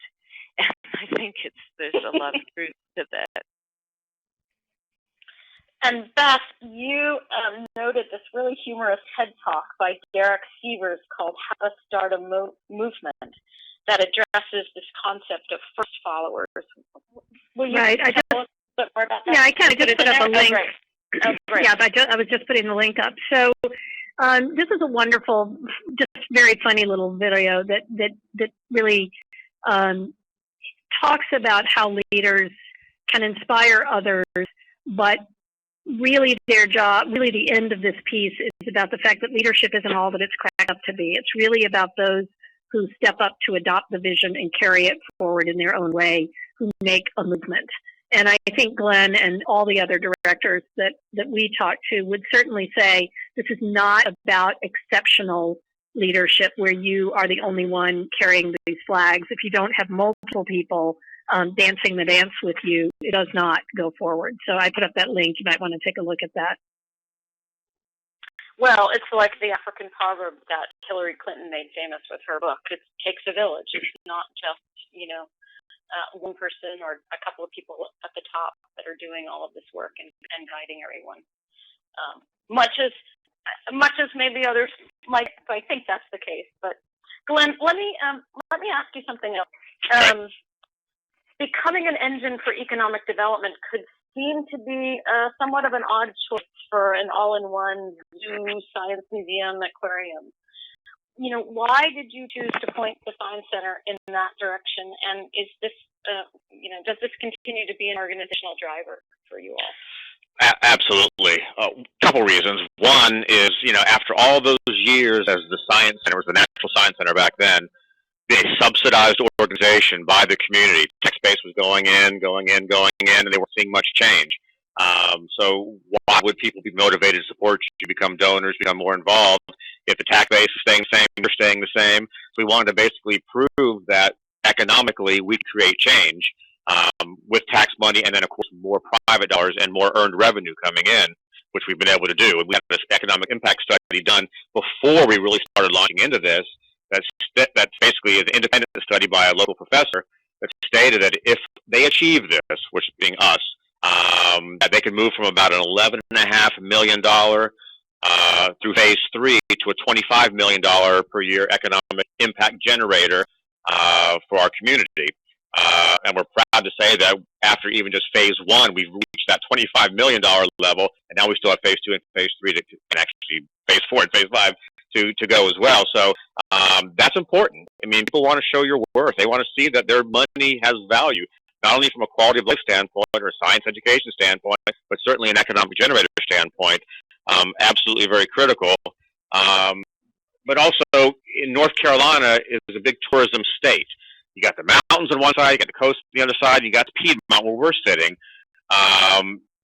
and I think there's a lot of truth to that. And Beth, you noted this really humorous TED Talk by Derek Sievers called "How to Start a Movement" that addresses this concept of first followers. Will you tell us a bit more about that? Yeah, I kind of just put up a link. Oh, great. Yeah, but I was just putting the link up. So this is a wonderful, just very funny little video that really talks about how leaders can inspire others, but really their job, really the end of this piece is about the fact that leadership isn't all that it's cracked up to be. It's really about those who step up to adopt the vision and carry it forward in their own way, who make a movement. And I think Glenn and all the other directors that we talk to would certainly say this is not about exceptional leadership where you are the only one carrying these flags. If you don't have multiple people dancing the dance with you, it does not go forward. So I put up that link. You might want to take a look at that. Well, it's like the African proverb that Hillary Clinton made famous with her book. It takes a village. It's not just, one person or a couple of people at the top that are doing all of this work and guiding everyone. Much as maybe others might think that's the case. But Glenn, let me ask you something else. Becoming an engine for economic development could seem to be somewhat of an odd choice for an all-in-one zoo, science museum, aquarium. Why did you choose to point the Science Center in that direction? And is this, does this continue to be an organizational driver for you all? Absolutely. A couple reasons. One is, after all those years as the Science Center, was the Natural Science Center back then, a subsidized organization by the community. Tax base was going in, and they weren't seeing much change. So why would people be motivated to support you, become donors, become more involved? If the tax base is staying the same, they're staying the same. So we wanted to basically prove that economically we create change with tax money and then, of course, more private dollars and more earned revenue coming in, which we've been able to do. We had this economic impact study done before we really started launching into this. That's basically an independent study by a local professor that stated that if they achieve this, which being us, that they could move from about an $11.5 million through phase 3 to a $25 million per year economic impact generator for our community. And we're proud to say that after even just phase 1, we've reached that $25 million level, and now we still have phase 2 and phase 3 and actually phase 4 and phase 5 to go as well. So that's important. I mean, people want to show your worth. They want to see that their money has value, not only from a quality of life standpoint or a science education standpoint, but certainly an economic generator standpoint. Absolutely very critical. But also, in North Carolina is a big tourism state. You got the mountains on one side, you got the coast on the other side, you got the Piedmont where we're sitting.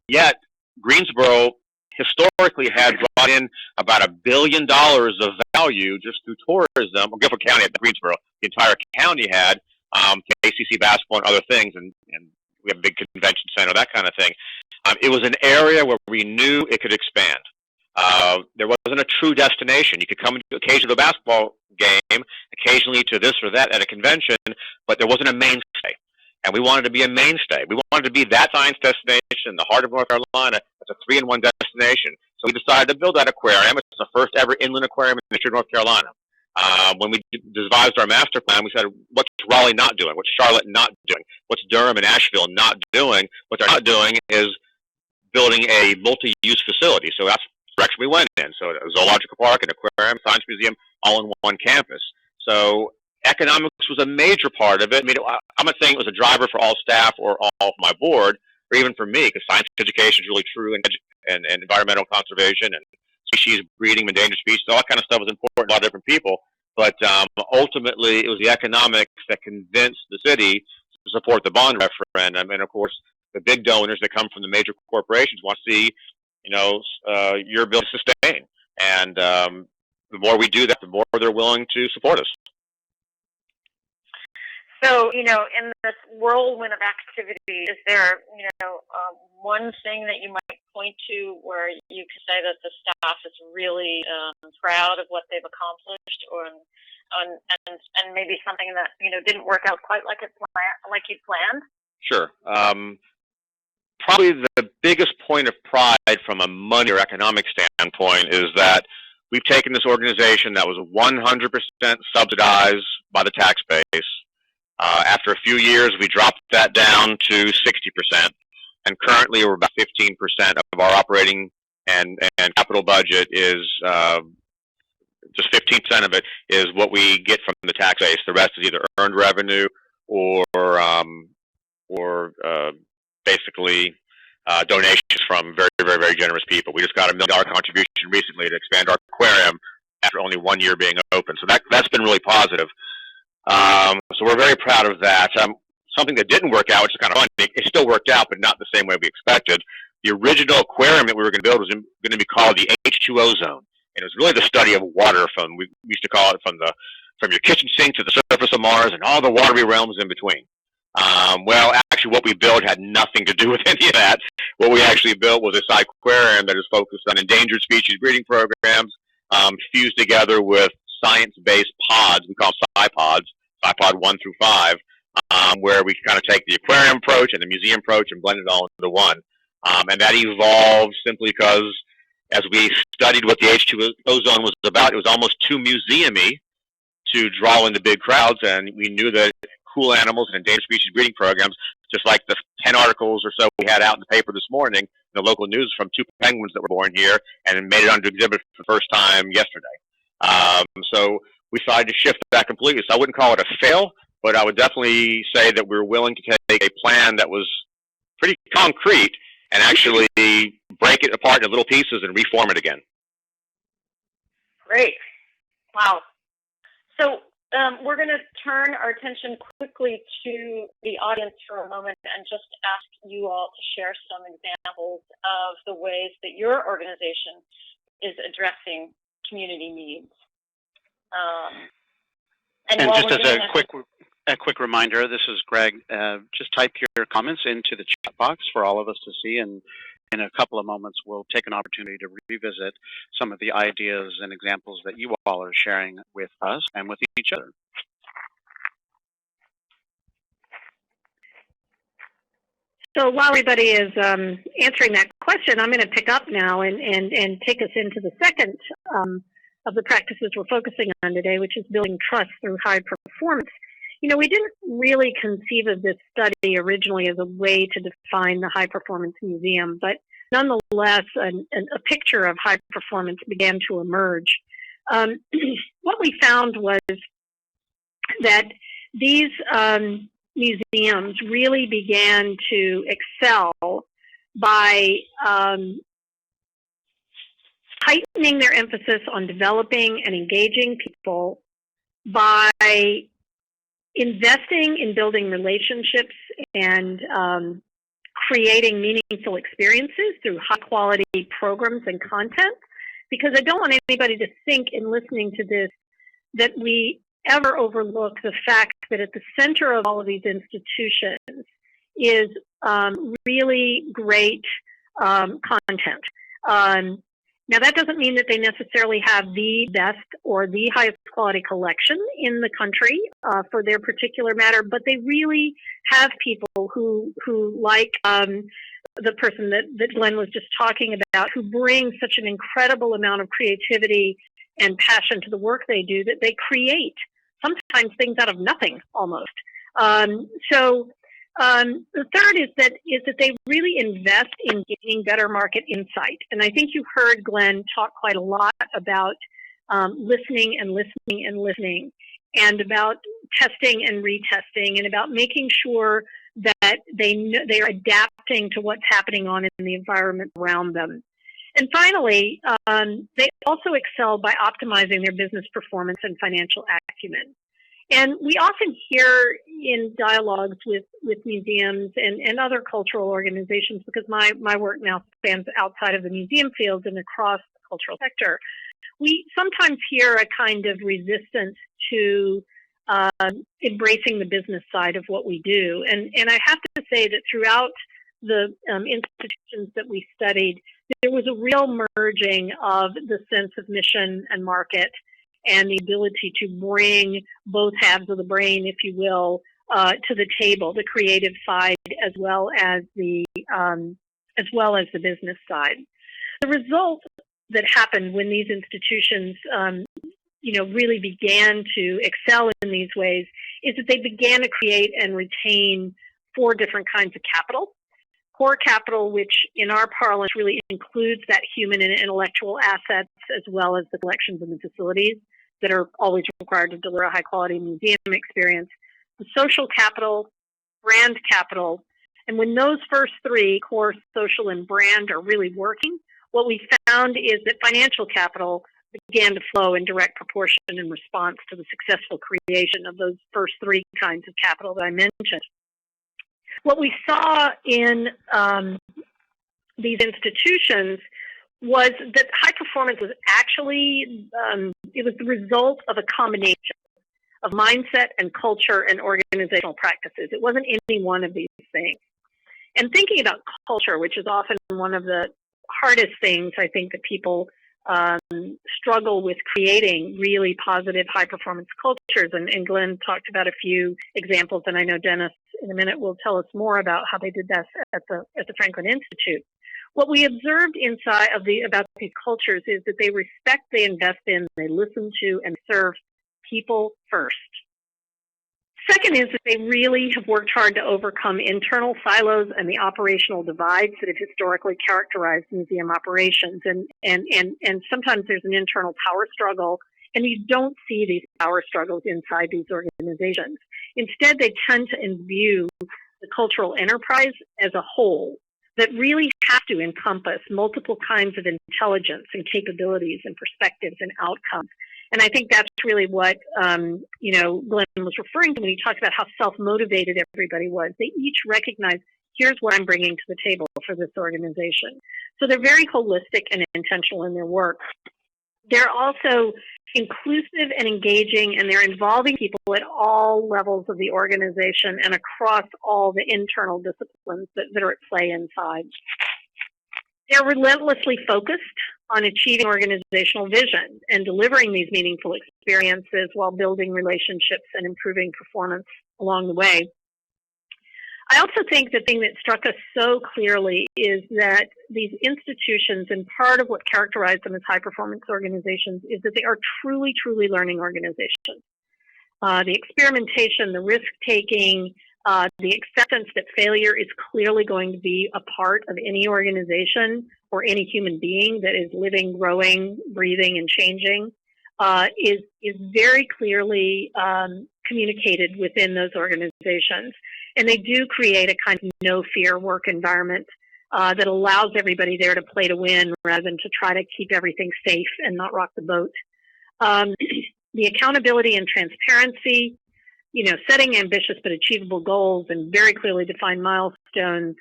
Yet, Greensboro historically had brought in about $1 billion of value just through tourism. Well, Guilford County at Greensboro, the entire county had ACC basketball and other things, and we have a big convention center, that kind of thing. It was an area where we knew it could expand. There wasn't a true destination. You could come occasionally to a basketball game, occasionally to this or that at a convention, but there wasn't a mainstay. And we wanted to be a mainstay. We wanted to be that science destination in the heart of North Carolina. It's a 3-in-1 destination. So we decided to build that aquarium. It's the first ever inland aquarium in the history of North Carolina. When we devised our master plan, we said, what's Raleigh not doing? What's Charlotte not doing? What's Durham and Asheville not doing? What they're not doing is building a multi-use facility. So that's the direction we went in. So a zoological park, an aquarium, science museum, all in one campus. So economics was a major part of it. I mean, I'm not saying it was a driver for all staff or all of my board, or even for me, because science education is really true, and environmental conservation and species breeding, endangered species, all that kind of stuff was important to a lot of different people. But ultimately, it was the economics that convinced the city to support the bond referendum. And of course, the big donors that come from the major corporations want to see, your bill sustain. And the more we do that, the more they're willing to support us. So, in this whirlwind of activity, is there, one thing that you might point to where you could say that the staff is really proud of what they've accomplished, and maybe something that didn't work out quite like you'd planned? Sure. Probably the biggest point of pride from a money or economic standpoint is that we've taken this organization that was 100% subsidized by the tax base. After a few years, we dropped that down to 60%, and currently we're about 15% of our operating and capital budget is just 15% of it is what we get from the tax base. The rest is either earned revenue or basically donations from very, very, very generous people. We just got a $1 million contribution recently to expand our aquarium after only 1 year being open, so that's been really positive. So we're very proud of that. Something that didn't work out, which is kind of funny, it still worked out, but not the same way we expected. The original aquarium that we were going to build was going to be called the H2O zone, and it was really the study of water we used to call it from your kitchen sink to the surface of Mars and all the watery realms in between. Well, actually, what we built had nothing to do with any of that. What we actually built was a aquarium that is focused on endangered species breeding programs, fused together with science-based pods. We call them SciPods, SciPod 1 through 5, where we kind of take the aquarium approach and the museum approach and blend it all into one. And that evolved simply because as we studied what the H2O zone was about, it was almost too museum-y to draw in the big crowds, and we knew that cool animals and endangered species breeding programs, just like the 10 articles or so we had out in the paper this morning, in the local news from 2 penguins that were born here and made it onto exhibit for the first time yesterday. So we decided to shift that completely. So I wouldn't call it a fail, but I would definitely say that we're willing to take a plan that was pretty concrete and actually break it apart into little pieces and reform it again. Great. Wow. So we're going to turn our attention quickly to the audience for a moment and just ask you all to share some examples of the ways that your organization is addressing community needs. And just as a quick reminder, this is Greg. Just type your comments into the chat box for all of us to see, and in a couple of moments, we'll take an opportunity to revisit some of the ideas and examples that you all are sharing with us and with each other. So while everybody is answering that question, I'm going to pick up now and take us into the second of the practices we're focusing on today, which is building trust through high performance. We didn't really conceive of this study originally as a way to define the high performance museum, but nonetheless, a picture of high performance began to emerge. What we found was that these museums really began to excel by heightening their emphasis on developing and engaging people, by investing in building relationships and creating meaningful experiences through high-quality programs and content. Because I don't want anybody to think in listening to this that we ever overlook the fact that at the center of all of these institutions is really great content. Now, that doesn't mean that they necessarily have the best or the highest quality collection in the country for their particular matter, but they really have people who like the person that Glenn was just talking about, who bring such an incredible amount of creativity and passion to the work they do that they create sometimes things out of nothing almost. The third is that they really invest in gaining better market insight. And I think you heard Glenn talk quite a lot about listening and listening and listening. and about testing and retesting and about making sure that they are adapting to what's happening in the environment around them. And finally, they also excel by optimizing their business performance and financial acumen. And we often hear in dialogues with museums and other cultural organizations, because my work now spans outside of the museum field and across the cultural sector, we sometimes hear a kind of resistance to embracing the business side of what we do. And I have to say that throughout the institutions that we studied, there was a real merging of the sense of mission and market and the ability to bring both halves of the brain, if you will, to the table, the creative side as well as the business side. The result that happened when these institutions, really began to excel in these ways is that they began to create and retain 4 different kinds of capital. Core capital, which in our parlance really includes that human and intellectual assets as well as the collections and the facilities that are always required to deliver a high-quality museum experience. The social capital, brand capital, and when those first 3, core, social, and brand, are really working, what we found is that financial capital began to flow in direct proportion in response to the successful creation of those first 3 kinds of capital that I mentioned. What we saw in these institutions was that high performance was actually, it was the result of a combination of mindset and culture and organizational practices. It wasn't any one of these things. And thinking about culture, which is often one of the hardest things I think that people struggle with creating really positive high performance cultures. And Glenn talked about a few examples, and I know Dennis in a minute will tell us more about how they did this at the Franklin Institute. What we observed about these cultures is that they respect, they invest in, they listen to, and serve people first. Second is that they really have worked hard to overcome internal silos and the operational divides that have historically characterized museum operations. And sometimes there's an internal power struggle, and you don't see these power struggles inside these organizations. Instead, they tend to imbue the cultural enterprise as a whole that really have to encompass multiple kinds of intelligence and capabilities and perspectives and outcomes. And I think that's really what, Glenn was referring to when he talked about how self-motivated everybody was. They each recognized, here's what I'm bringing to the table for this organization. So they're very holistic and intentional in their work. They're also inclusive and engaging, and they're involving people at all levels of the organization and across all the internal disciplines that are at play inside. They're relentlessly focused on achieving organizational vision and delivering these meaningful experiences while building relationships and improving performance along the way. I also think the thing that struck us so clearly is that these institutions, and part of what characterized them as high-performance organizations, is that they are truly, truly learning organizations. The experimentation, the risk-taking, the acceptance that failure is clearly going to be a part of any organization or any human being that is living, growing, breathing, and changing is very clearly communicated within those organizations. And they do create a kind of no-fear work environment that allows everybody there to play to win rather than to try to keep everything safe and not rock the boat. The accountability and transparency, setting ambitious but achievable goals and very clearly defined milestones.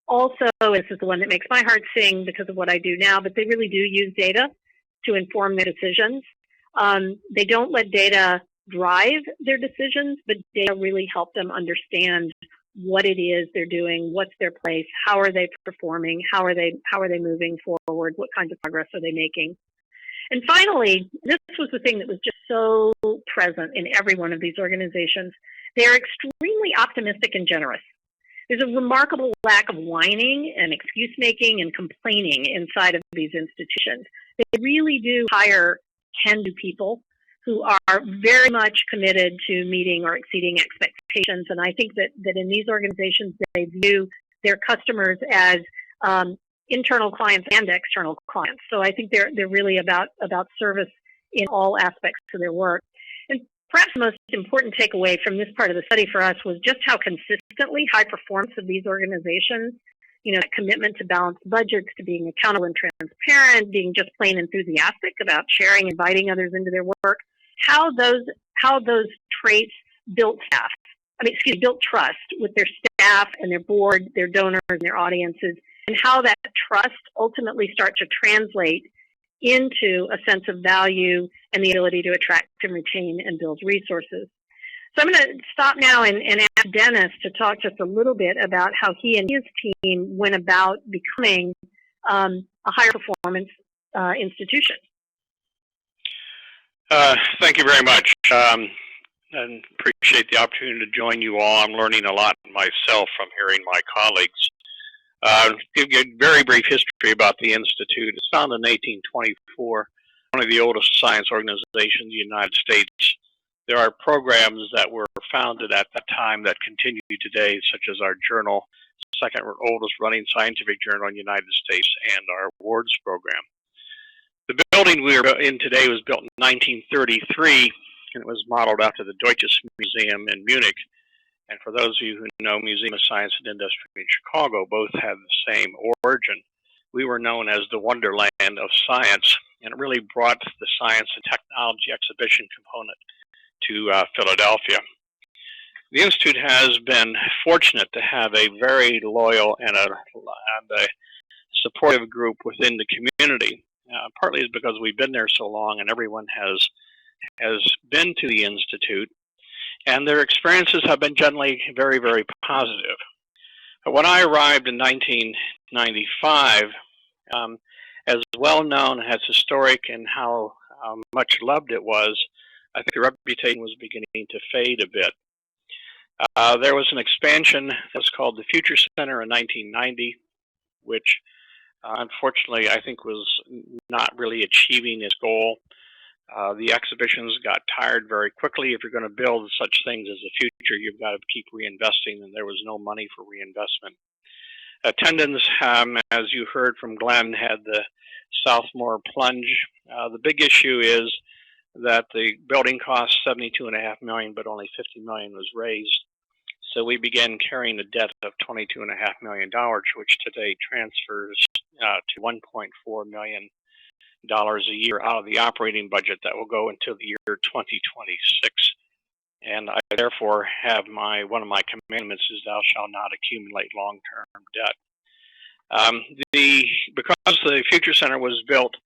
Also, this is the one that makes my heart sing because of what I do now, but they really do use data to inform their decisions. They don't let data drive their decisions, but data really help them understand what it is they're doing, what's their place, how are they performing, how are they moving forward, what kinds of progress are they making. And finally, this was the thing that was just so present in every one of these organizations. They're extremely optimistic and generous. There's a remarkable lack of whining and excuse-making and complaining inside of these institutions. They really do hire can-do people who are very much committed to meeting or exceeding expectations. And I think that in these organizations, they view their customers as internal clients and external clients. So I think they're really about service in all aspects of their work. And Perhaps the most important takeaway from this part of the study for us was just how consistently high performance of these organizations, that commitment to balanced budgets, to being accountable and transparent, being just plain enthusiastic about sharing, inviting others into their work, how those traits built built trust with their staff and their board, their donors, and their audiences, and how that trust ultimately starts to translate into a sense of value and the ability to attract and retain and build resources. So I'm going to stop now and ask Dennis to talk just a little bit about how he and his team went about becoming a higher performance institution. Thank you very much, and appreciate the opportunity to join you all. I'm learning a lot myself from hearing my colleagues. Give you a very brief history about the Institute. It's founded in 1824, one of the oldest science organizations in the United States. There are programs that were founded at that time that continue today, such as our journal, second oldest running scientific journal in the United States, and our awards program. The building we are in today was built in 1933, and it was modeled after the Deutsches Museum in Munich. And for those of you who know Museum of Science and Industry in Chicago, both have the same origin. We were known as the Wonderland of Science, and it really brought the science and technology exhibition component to Philadelphia. The Institute has been fortunate to have a very loyal and a supportive group within the community. Partly is because we've been there so long and everyone has been to the Institute, and their experiences have been generally very, very positive. But when I arrived in 1995, as well known, as historic, and how much loved it was, I think the reputation was beginning to fade a bit. There was an expansion that was called the Future Center in 1990, which unfortunately I think was not really achieving its goal. The exhibitions got tired very quickly. If you're going to build such things as the future, you've got to keep reinvesting, and there was no money for reinvestment. Attendance, as you heard from Glenn, had the sophomore plunge. The big issue is that the building cost $72.5 million, but only $50 million was raised. So we began carrying a debt of $22.5 million, which today transfers to $1.4 million a year out of the operating budget that will go until the year 2026. And I therefore have one of my commandments is thou shalt not accumulate long-term debt. Because the Future Center was built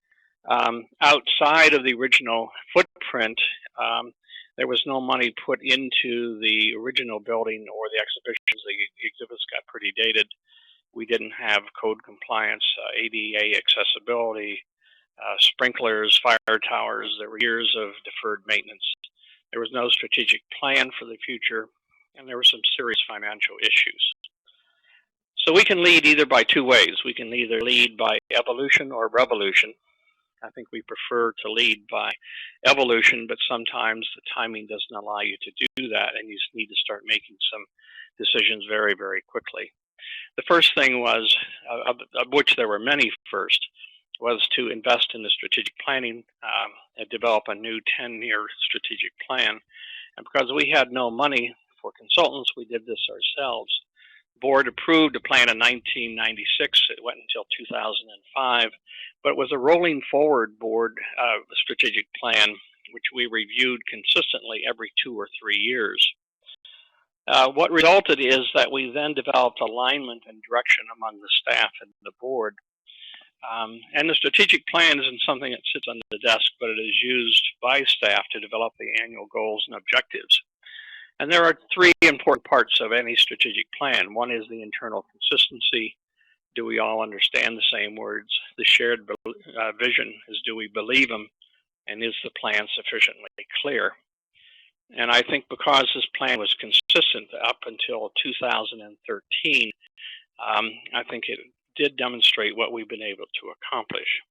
outside of the original footprint, there was no money put into the original building or the exhibitions. The exhibits got pretty dated. We didn't have code compliance, ADA accessibility, sprinklers, fire towers. There were years of deferred maintenance. There was no strategic plan for the future, and there were some serious financial issues. So we can lead either by two ways. We can either lead by evolution or revolution. I think we prefer to lead by evolution, but sometimes the timing doesn't allow you to do that, and you need to start making some decisions very, very quickly. The first thing was, of which there were many first, was to invest in the strategic planning and develop a new 10-year strategic plan. And because we had no money for consultants, we did this ourselves. The board approved a plan in 1996. It went until 2005, but it was a rolling forward board strategic plan, which we reviewed consistently every 2 or 3 years. What resulted is that we then developed alignment and direction among the staff and the board. And the strategic plan isn't something that sits on the desk, but it is used by staff to develop the annual goals and objectives. And there are 3 important parts of any strategic plan. One is the internal consistency. Do we all understand the same words? The shared vision is, do we believe them? And is the plan sufficiently clear? And I think because this plan was consistent up until 2013, I think it did demonstrate what we've been able to accomplish.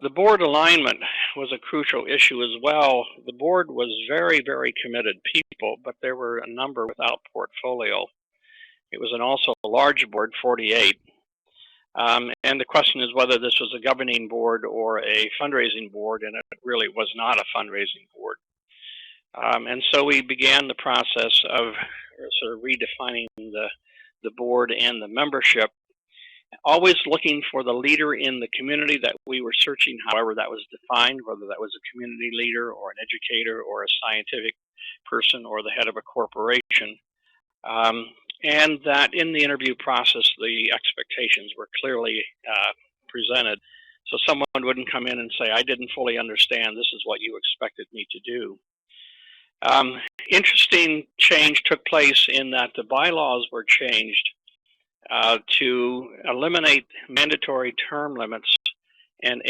The board alignment was a crucial issue as well. The board was very, very committed people, but there were a number without portfolio. It was also a large board, 48. And the question is whether this was a governing board or a fundraising board, and it really was not a fundraising board. And so we began the process of sort of redefining the board and the membership, always looking for the leader in the community that we were searching, however that was defined, whether that was a community leader or an educator or a scientific person or the head of a corporation. And that in the interview process, the expectations were clearly presented. So someone wouldn't come in and say, I didn't fully understand, this is what you expected me to do. Interesting change took place in that the bylaws were changed to eliminate mandatory term limits and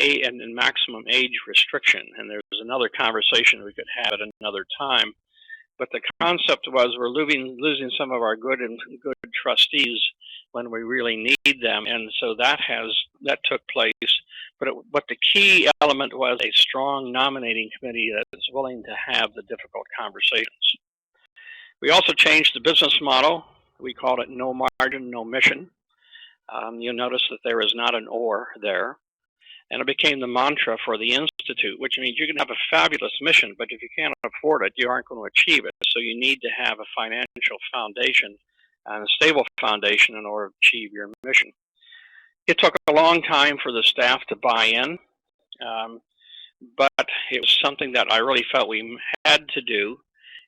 maximum age restriction. And there's another conversation we could have at another time. But the concept was we're losing some of our good trustees when we really need them, and so that took place. But the key element was a strong nominating committee that is willing to have the difficult conversations. We also changed the business model. We called it no margin, no mission. You'll notice that there is not an or there. And it became the mantra for the Institute, which means you can have a fabulous mission, but if you can't afford it, you aren't going to achieve it. So you need to have a financial foundation and a stable foundation in order to achieve your mission. It took a long time for the staff to buy in, but it was something that I really felt we had to do.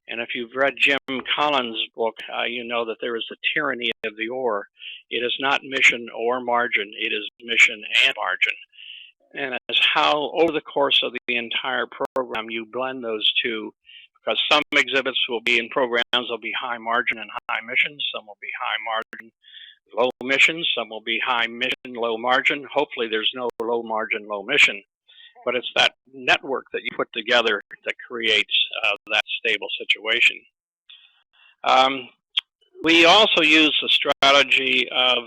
And if you've read Jim Collins' book, you know that there is the tyranny of the or. It is not mission or margin, it is mission and margin. And as how over the course of the entire program you blend those two, because some exhibits will be in programs will be high margin and high mission, some will be high margin, low mission, some will be high mission, low margin. Hopefully there's no low margin, low mission, but it's that network that you put together that creates that stable situation. We also use the strategy of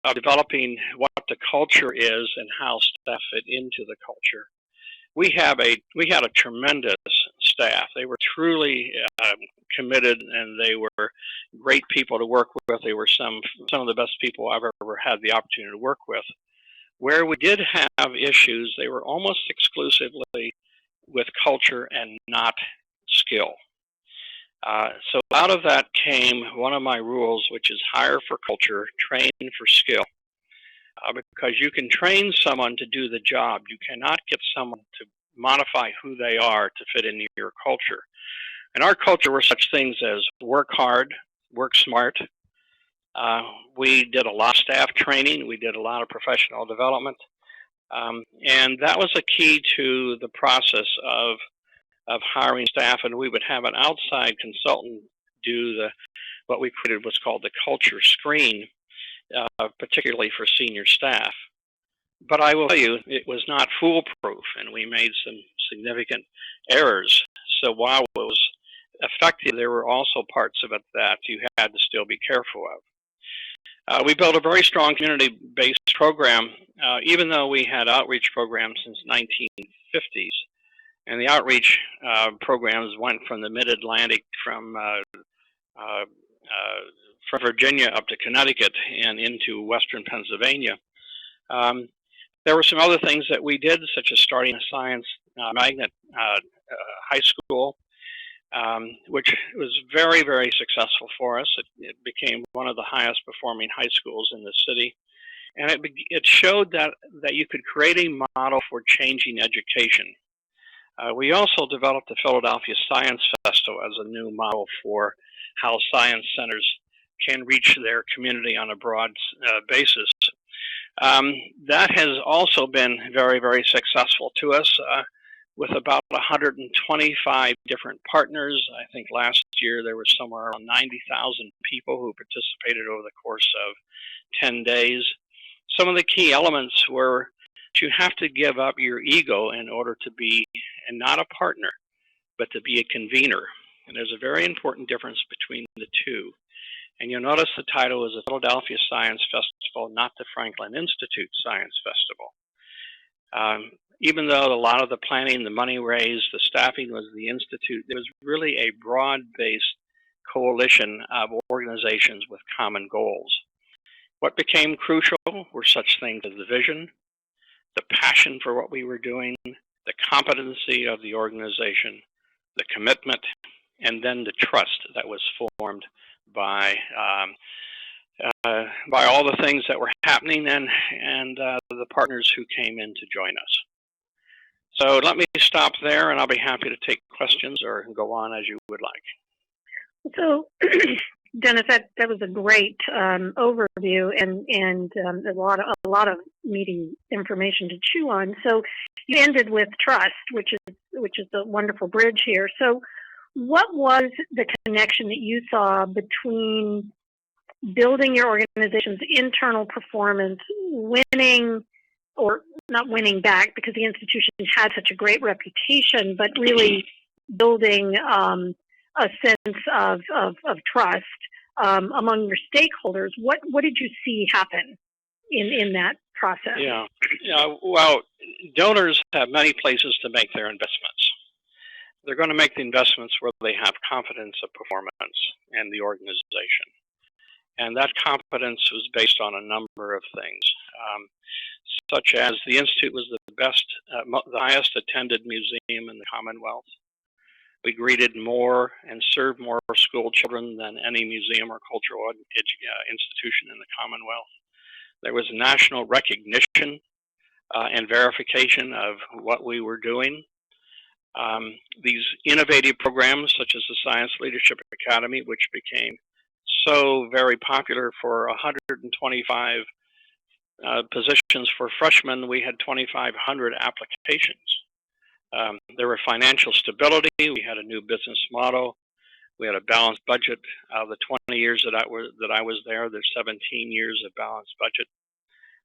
of developing what the culture is and how staff fit into the culture. We had a tremendous staff. They were truly committed, and they were great people to work with. They were some of the best people I've ever had the opportunity to work with. Where we did have issues, they were almost exclusively with culture and not skill. So out of that came one of my rules, which is hire for culture, train for skill. Because you can train someone to do the job. You cannot get someone to modify who they are to fit into your culture. And our culture were such things as work hard, work smart. We did a lot of staff training. We did a lot of professional development. And that was a key to the process of hiring staff, and we would have an outside consultant do what we created was called the culture screen, particularly for senior staff. But I will tell you, it was not foolproof, and we made some significant errors. So while it was effective, there were also parts of it that you had to still be careful of. We built a very strong community-based program, even though we had outreach programs since 1950s. And the outreach programs went from the mid-Atlantic, from Virginia up to Connecticut and into western Pennsylvania. There were some other things that we did, such as starting a science magnet high school, which was very, very successful for us. It became one of the highest performing high schools in the city. And it showed that you could create a model for changing education. We also developed the Philadelphia Science Festival as a new model for how science centers can reach their community on a broad basis. That has also been very, very successful to us with about 125 different partners. I think last year there was somewhere around 90,000 people who participated over the course of 10 days. Some of the key elements were you have to give up your ego in order to be, and not a partner, but to be a convener. And there's a very important difference between the two. And you'll notice the title is the Philadelphia Science Festival, not the Franklin Institute Science Festival. Even though a lot of the planning, the money raised, the staffing was the Institute, there was really a broad-based coalition of organizations with common goals. What became crucial were such things as the vision, the passion for what we were doing, the competency of the organization, the commitment, and then the trust that was formed by all the things that were happening and the partners who came in to join us. So let me stop there, and I'll be happy to take questions or go on as you would like. So, Dennis, that was a great overview and a lot of meaty information to chew on. So you ended with trust, which is a wonderful bridge here. So what was the connection that you saw between building your organization's internal performance, winning, or not winning back because the institution had such a great reputation, but really building a sense of trust among your stakeholders? What did you see happen in that process? Yeah. Well, donors have many places to make their investments. They're going to make the investments where they have confidence of performance and the organization. And that confidence was based on a number of things, such as the Institute was the highest attended museum in the Commonwealth. We greeted more and served more school children than any museum or cultural institution in the Commonwealth. There was national recognition and verification of what we were doing. These innovative programs, such as the Science Leadership Academy, which became so very popular for 125 positions for freshmen, we had 2,500 applications. There were financial stability. We had a new business model. We had a balanced budget. The 20 years that I was there, there's 17 years of balanced budget.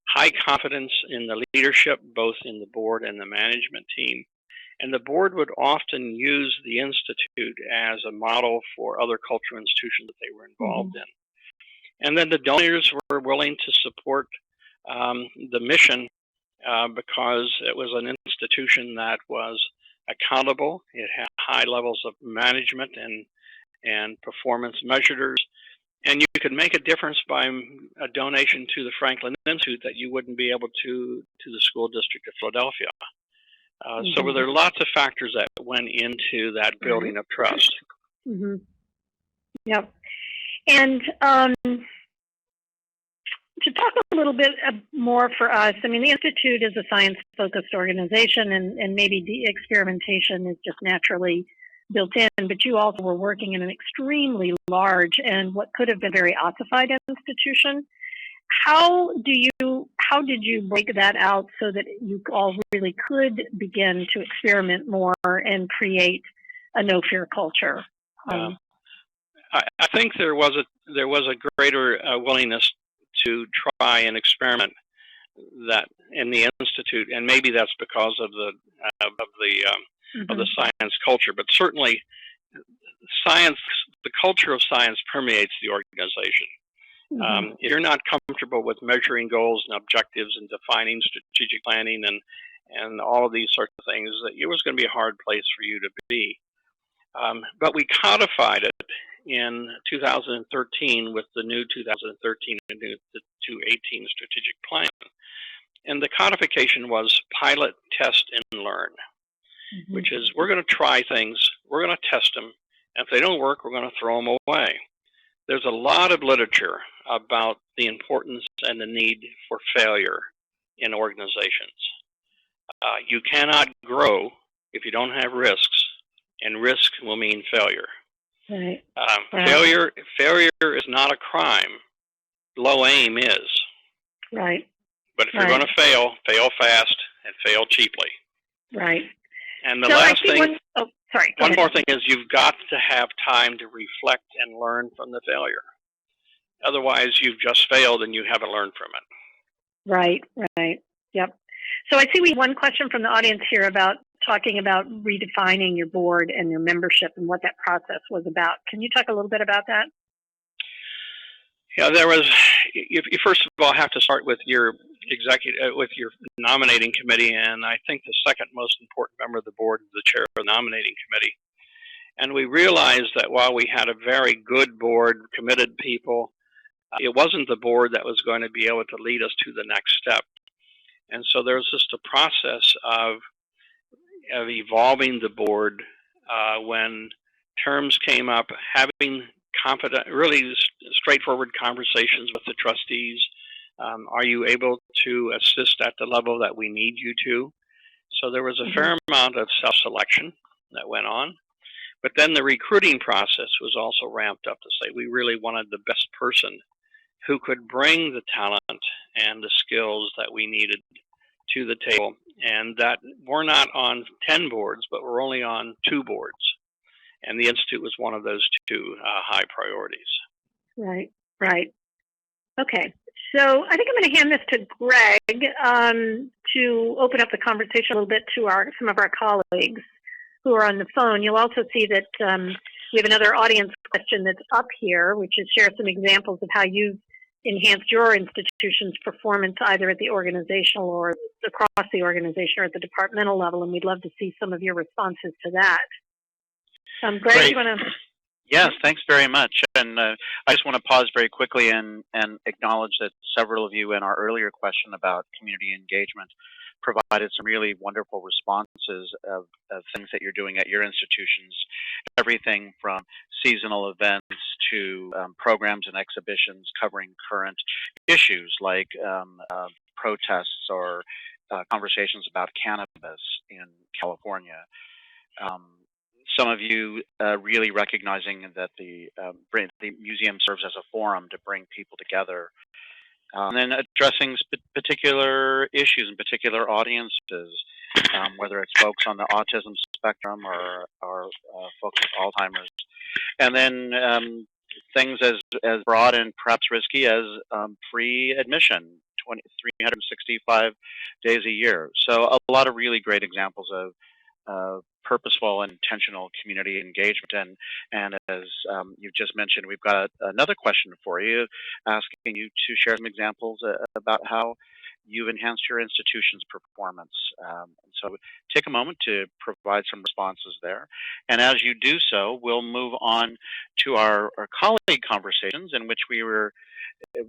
High confidence in the leadership, both in the board and the management team. And the board would often use the Institute as a model for other cultural institutions that they were involved in. And then the donors were willing to support the mission because it was an institution that was accountable. It had high levels of management and performance measures. And you could make a difference by a donation to the Franklin Institute that you wouldn't be able to the school district of Philadelphia. So there are lots of factors that went into that building of trust. Yep. And to talk a little bit more for us, I mean, the Institute is a science-focused organization, and maybe the experimentation is just naturally built in, but you also were working in an extremely large and what could have been very ossified institution. How did you break that out so that you all really could begin to experiment more and create a no-fear culture? I think there was a greater willingness to try and experiment that in the Institute, and maybe that's because of the science culture. But certainly, the culture of science permeates the organization. If you're not comfortable with measuring goals and objectives and defining strategic planning and all of these sorts of things, it was going to be a hard place for you to be. But we codified it in 2013 with the new 2013 and the 2018 strategic plan. And the codification was pilot, test, and learn, which is we're going to try things, we're going to test them, and if they don't work, we're going to throw them away. There's a lot of literature about the importance and the need for failure in organizations. You cannot grow if you don't have risks, and risk will mean failure. Right. Failure is not a crime. Low AAM is. Right. But if you're going to fail fast and fail cheaply. Right. And the last thing, one more thing is you've got to have time to reflect and learn from the failure. Otherwise, you've just failed and you haven't learned from it. Right. Yep. So I see we have one question from the audience here about talking about redefining your board and your membership and what that process was about. Can you talk a little bit about that? Yeah, you first of all have to start with your with your nominating committee, and I think the second most important member of the board is the chair of the nominating committee. And we realized that while we had a very good board, committed people, it wasn't the board that was going to be able to lead us to the next step. And so there was just a process of evolving the board when terms came up, having confident, really straightforward conversations with the trustees. Are you able to assist at the level that we need you to? So there was a fair amount of self-selection that went on. But then the recruiting process was also ramped up to say we really wanted the best person who could bring the talent and the skills that we needed to the table. And that we're not on 10 boards, but we're only on 2 boards. And the Institute was one of those 2 high priorities. Right, right. Okay, so I think I'm going to hand this to Greg to open up the conversation a little bit to some of our colleagues who are on the phone. You'll also see that we have another audience question that's up here, which is share some examples of how you've enhanced your institution's performance either at the organizational or across the organization or at the departmental level, and we'd love to see some of your responses to that. Greg, Great. you want to? Yes, thanks very much. And I just want to pause very quickly and acknowledge that several of you in our earlier question about community engagement provided some really wonderful responses of things that you're doing at your institutions, everything from seasonal events to programs and exhibitions covering current issues like protests or conversations about cannabis in California. Some of you really recognizing that the museum serves as a forum to bring people together. And then addressing particular issues and particular audiences, whether it's folks on the autism spectrum or folks with Alzheimer's. And then things as broad and perhaps risky as free admission, 365 days a year. So a lot of really great examples of purposeful and intentional community engagement. And as you've just mentioned, we've got another question for you, asking you to share some examples about how you've enhanced your institution's performance. And so take a moment to provide some responses there. And as you do so, we'll move on to our colleague conversations, in which we were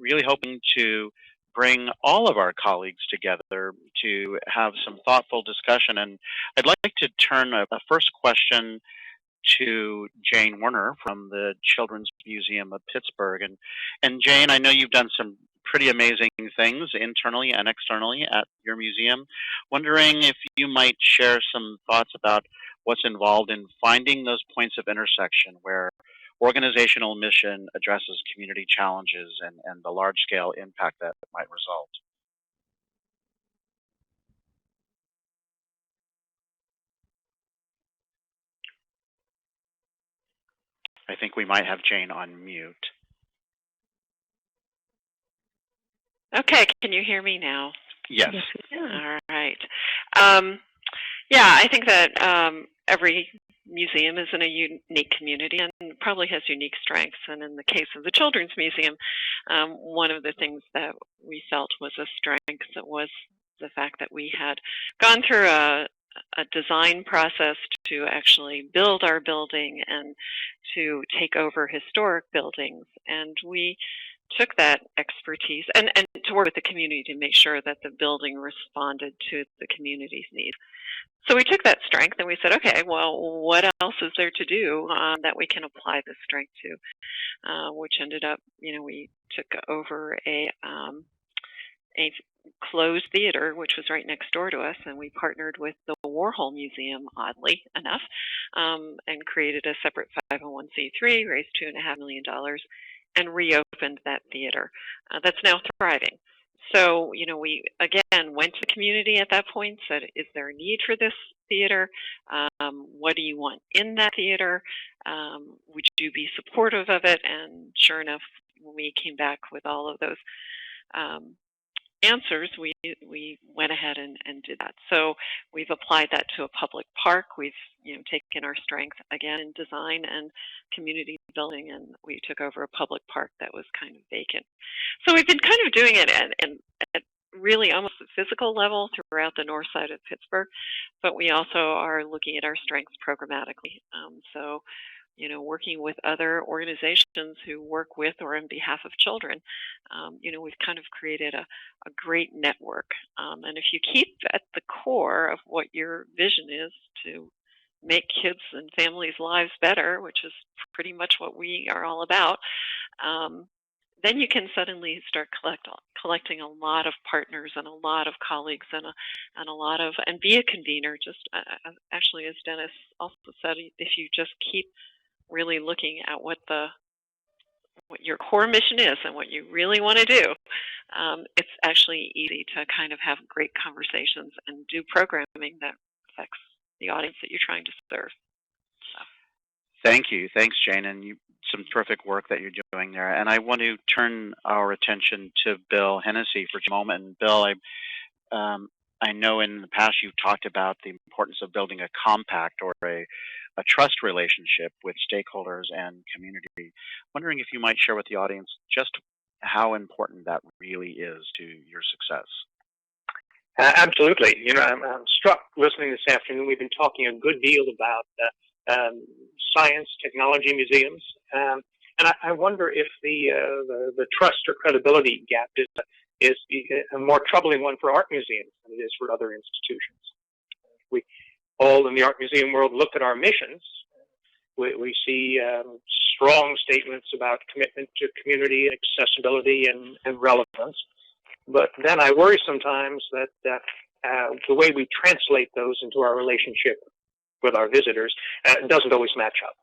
really hoping to bring all of our colleagues together to have some thoughtful discussion. And I'd like to turn a first question to Jane Werner from the Children's Museum of Pittsburgh. And Jane, I know you've done some pretty amazing things internally and externally at your museum. Wondering if you might share some thoughts about what's involved in finding those points of intersection where organizational mission addresses community challenges and the large-scale impact that might result. I think we might have Jane on mute. Okay, can you hear me now? Yes. All right. Yeah, I think that every museum is in a unique community and probably has unique strengths. And in the case of the Children's Museum, one of the things that we felt was a strength was the fact that we had gone through a design process to actually build our building and to take over historic buildings. And we took that expertise and to work with the community to make sure that the building responded to the community's needs. So we took that strength and we said, okay, well, what else is there to do that we can apply this strength to? Which ended up, we took over a closed theater, which was right next door to us, and we partnered with the Warhol Museum, oddly enough, and created a separate 501c3, raised $2.5 million, and reopened that theater. That's now thriving. So, we, again, went to the community at that point, said, is there a need for this theater? What do you want in that theater? Would you be supportive of it? And sure enough, when we came back with all of those answers, we went ahead and did that. So we've applied that to a public park. We've taken our strength again in design and community building, and we took over a public park that was kind of vacant. So we've been kind of doing it at really almost a physical level throughout the north side of Pittsburgh, but we also are looking at our strengths programmatically. So working with other organizations who work with or on behalf of children, we've kind of created a great network. And if you keep at the core of what your vision is to make kids and families' lives better, which is pretty much what we are all about, then you can suddenly start collecting a lot of partners and a lot of colleagues and be a convener. Just actually, as Dennis also said, if you just keep really looking at what your core mission is and what you really want to do, it's actually easy to kind of have great conversations and do programming that affects the audience that you're trying to serve. So. Thank you. Thanks, Jane, and some terrific work that you're doing there. And I want to turn our attention to Bill Hennessy for a moment. And Bill, I know in the past you've talked about the importance of building a compact or a trust relationship with stakeholders and community. Wondering if you might share with the audience just how important that really is to your success. Absolutely. You know, I'm struck listening this afternoon. We've been talking a good deal about science, technology museums, and I wonder if the trust or credibility gap is a more troubling one for art museums than it is for other institutions. We all in the art museum world look at our missions. We see strong statements about commitment to community, accessibility, and relevance. But then I worry sometimes that the way we translate those into our relationship with our visitors doesn't always match up.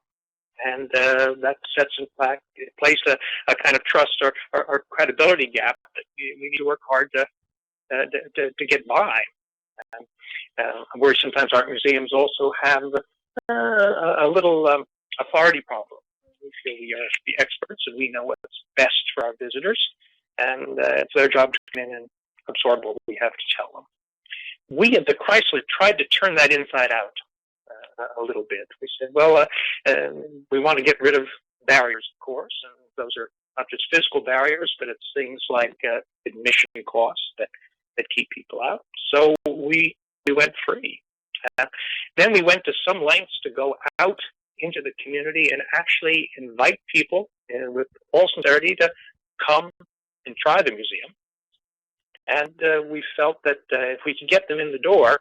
And that sets in fact, place a kind of trust or credibility gap that we need to work hard to get by. I worry sometimes art museums also have a little authority problem. We feel we are the experts and we know what's best for our visitors, and it's their job to come in and absorb what we have to tell them. We at the Chrysler tried to turn that inside out a little bit. We said, well, we want to get rid of barriers, of course, and those are not just physical barriers, but it's things like admission costs that keep people out. So we went free. Then we went to some lengths to go out into the community and actually invite people with all sincerity to come and try the museum. And we felt that if we could get them in the door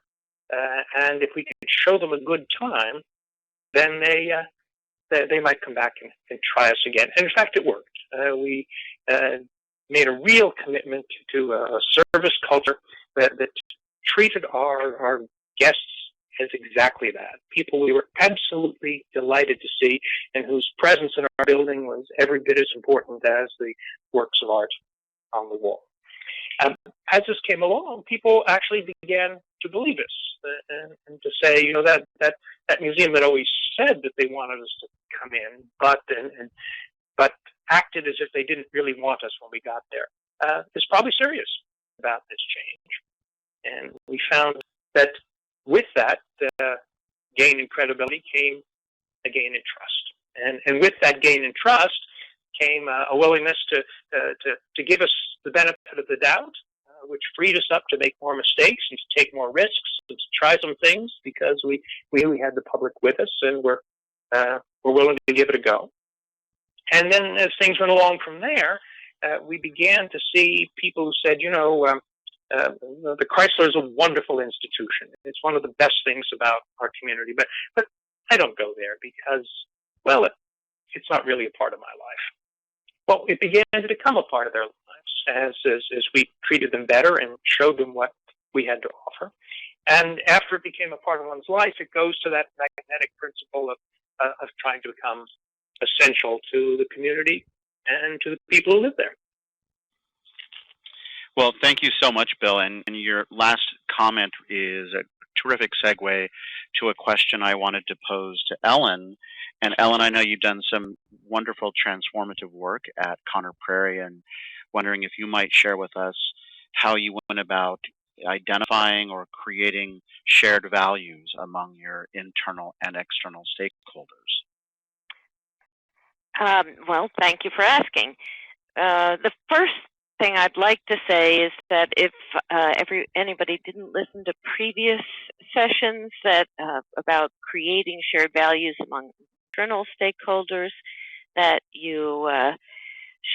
and if we could show them a good time, then they might come back and try us again. And in fact, it worked. We made a real commitment to a service culture that treated our guests as exactly that. People we were absolutely delighted to see and whose presence in our building was every bit as important as the works of art on the wall. As this came along, people actually began to believe us and to say, you know, that museum that always said that they wanted us to come in, but acted as if they didn't really want us when we got there, is probably serious about this change. And we found that with that gain in credibility came a gain in trust. And with that gain in trust came a willingness to give us the benefit of the doubt, which freed us up to make more mistakes and to take more risks and to try some things because we had the public with us and we're willing to give it a go. And then as things went along from there, we began to see people who said, you know, the Chrysler is a wonderful institution. It's one of the best things about our community, but I don't go there because, well, it's not really a part of my life. Well, it began to become a part of their lives as we treated them better and showed them what we had to offer. And after it became a part of one's life, it goes to that magnetic principle of trying to become essential to the community and to the people who live there. Well, thank you so much, Bill. And your last comment is a terrific segue to a question I wanted to pose to Ellen. And Ellen, I know you've done some wonderful transformative work at Conner Prairie, and wondering if you might share with us how you went about identifying or creating shared values among your internal and external stakeholders. Well, thank you for asking. The first thing I'd like to say is that if anybody didn't listen to previous sessions about creating shared values among internal stakeholders, that you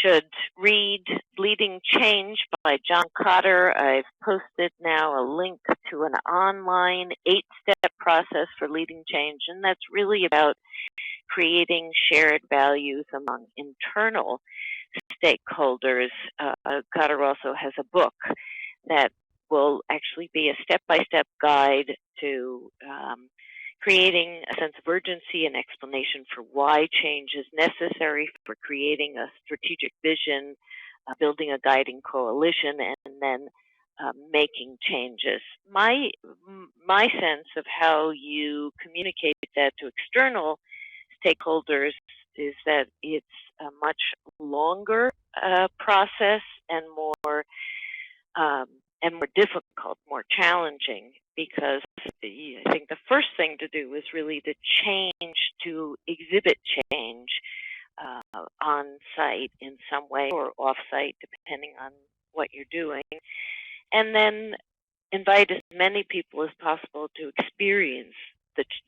should read Leading Change by John Cotter. I've posted now a link to an online 8-step process for leading change, and that's really about creating shared values among internal stakeholders. Cotter also has a book that will actually be a step-by-step guide to creating a sense of urgency and explanation for why change is necessary, for creating a strategic vision, building a guiding coalition, and then making changes. My sense of how you communicate that to external stakeholders is that it's a much longer process and more difficult, more challenging, because I think the first thing to do is really to change, to exhibit change on site in some way or off site, depending on what you're doing, and then invite as many people as possible to experience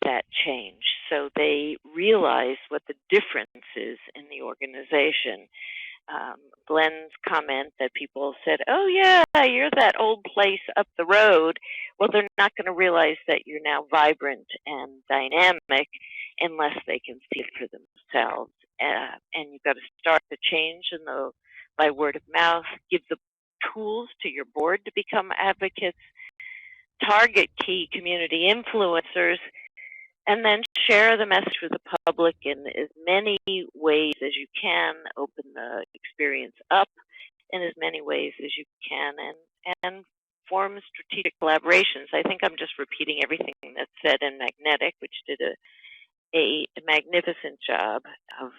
that change so they realize what the difference is in the organization. Glenn's comment that people said, oh yeah, you're that old place up the road. Well, they're not going to realize that you're now vibrant and dynamic unless they can see it for themselves. And you've got to start the change by word of mouth, give the tools to your board to become advocates, target key community influencers, and then share the message with the public in as many ways as you can, open the experience up in as many ways as you can, and form strategic collaborations. I think I'm just repeating everything that's said in Magnetic, which did a magnificent job of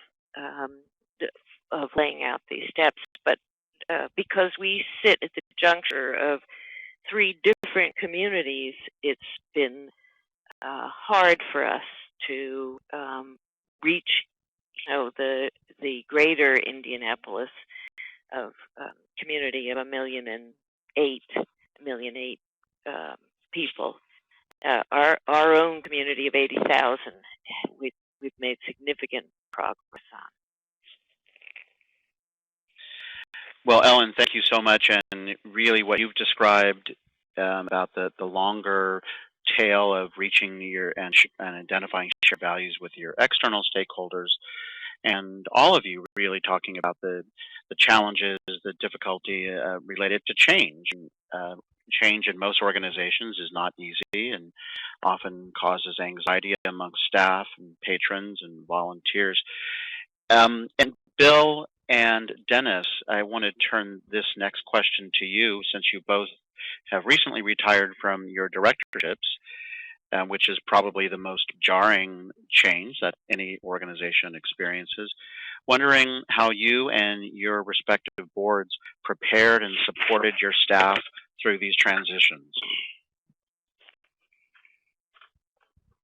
laying out these steps. But because we sit at the juncture of 3 different communities, it's been hard for us to reach, the greater Indianapolis of community of 1.8 million people. Our own community of 80,000, we've made significant progress on. Well, Ellen, thank you so much, and really what you've described about the longer tail of reaching and identifying shared values with your external stakeholders, and all of you really talking about the challenges, the difficulty related to change. Change in most organizations is not easy and often causes anxiety among staff and patrons and volunteers. And Bill and Dennis, I want to turn this next question to you, since you both have recently retired from your directorships, which is probably the most jarring change that any organization experiences. Wondering how you and your respective boards prepared and supported your staff through these transitions.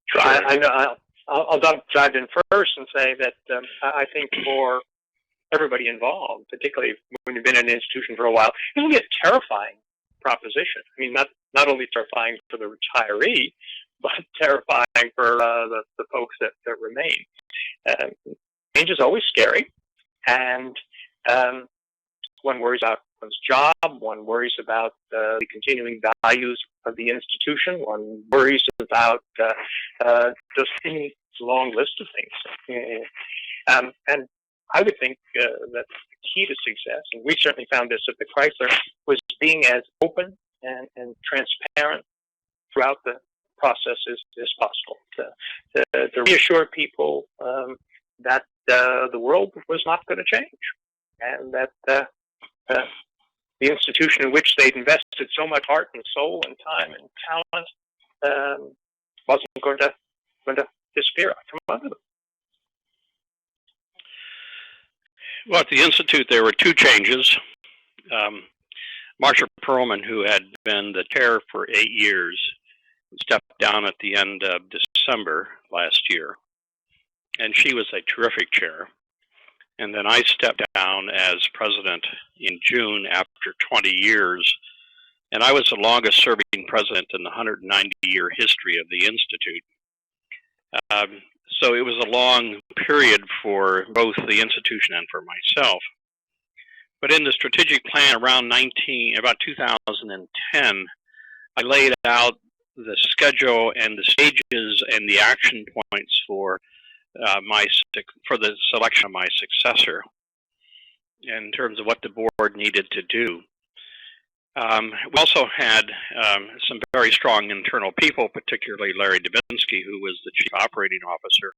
Sure. I know. I'll dive in first and say that I think for everybody involved, particularly when you've been in an institution for a while, it can be a terrifying proposition. I mean, not only terrifying for the retiree, but terrifying for the folks that remain. Change is always scary, and one worries about one's job, one worries about the continuing values of the institution, one worries about just a long list of things. And I would think that the key to success, and we certainly found this at the Chrysler, was being as open and transparent throughout the process as possible, to reassure people that the world was not going to change, and that the institution in which they'd invested so much heart and soul and time and talent wasn't going to disappear from under them. Well, at the Institute, there were 2 changes. Marsha Perlman, who had been the chair for 8 years, stepped down at the end of December last year, and she was a terrific chair. And then I stepped down as president in June after 20 years, and I was the longest serving president in the 190-year history of the Institute. So it was a long period for both the institution and for myself. But in the strategic plan around about 2010, I laid out the schedule and the stages and the action points for the selection of my successor in terms of what the board needed to do. We also had some very strong internal people, particularly Larry Dubinsky, who was the chief operating officer.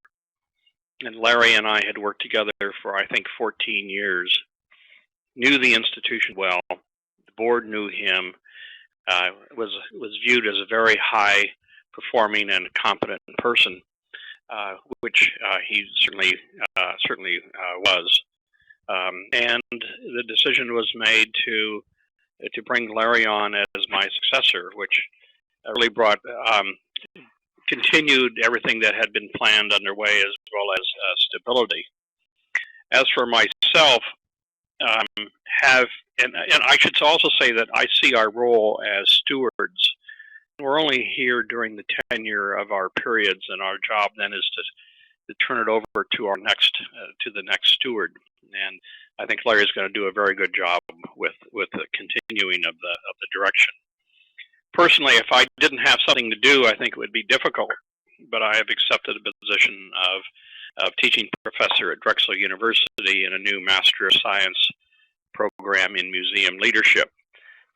And Larry and I had worked together for, I think, 14 years, knew the institution well. The board knew him, was viewed as a very high performing and competent person, which he certainly was. And the decision was made to bring Larry on as my successor, which really brought continued everything that had been planned underway, as well as stability. As for myself, and I should also say that I see our role as stewards. We're only here during the tenure of our periods, and our job then is to turn it over to our to the next steward. And I think Larry's going to do a very good job with the continuing of the direction. Personally, if I didn't have something to do, I think it would be difficult. But I have accepted a position of teaching professor at Drexel University in a new Master of Science program in museum leadership.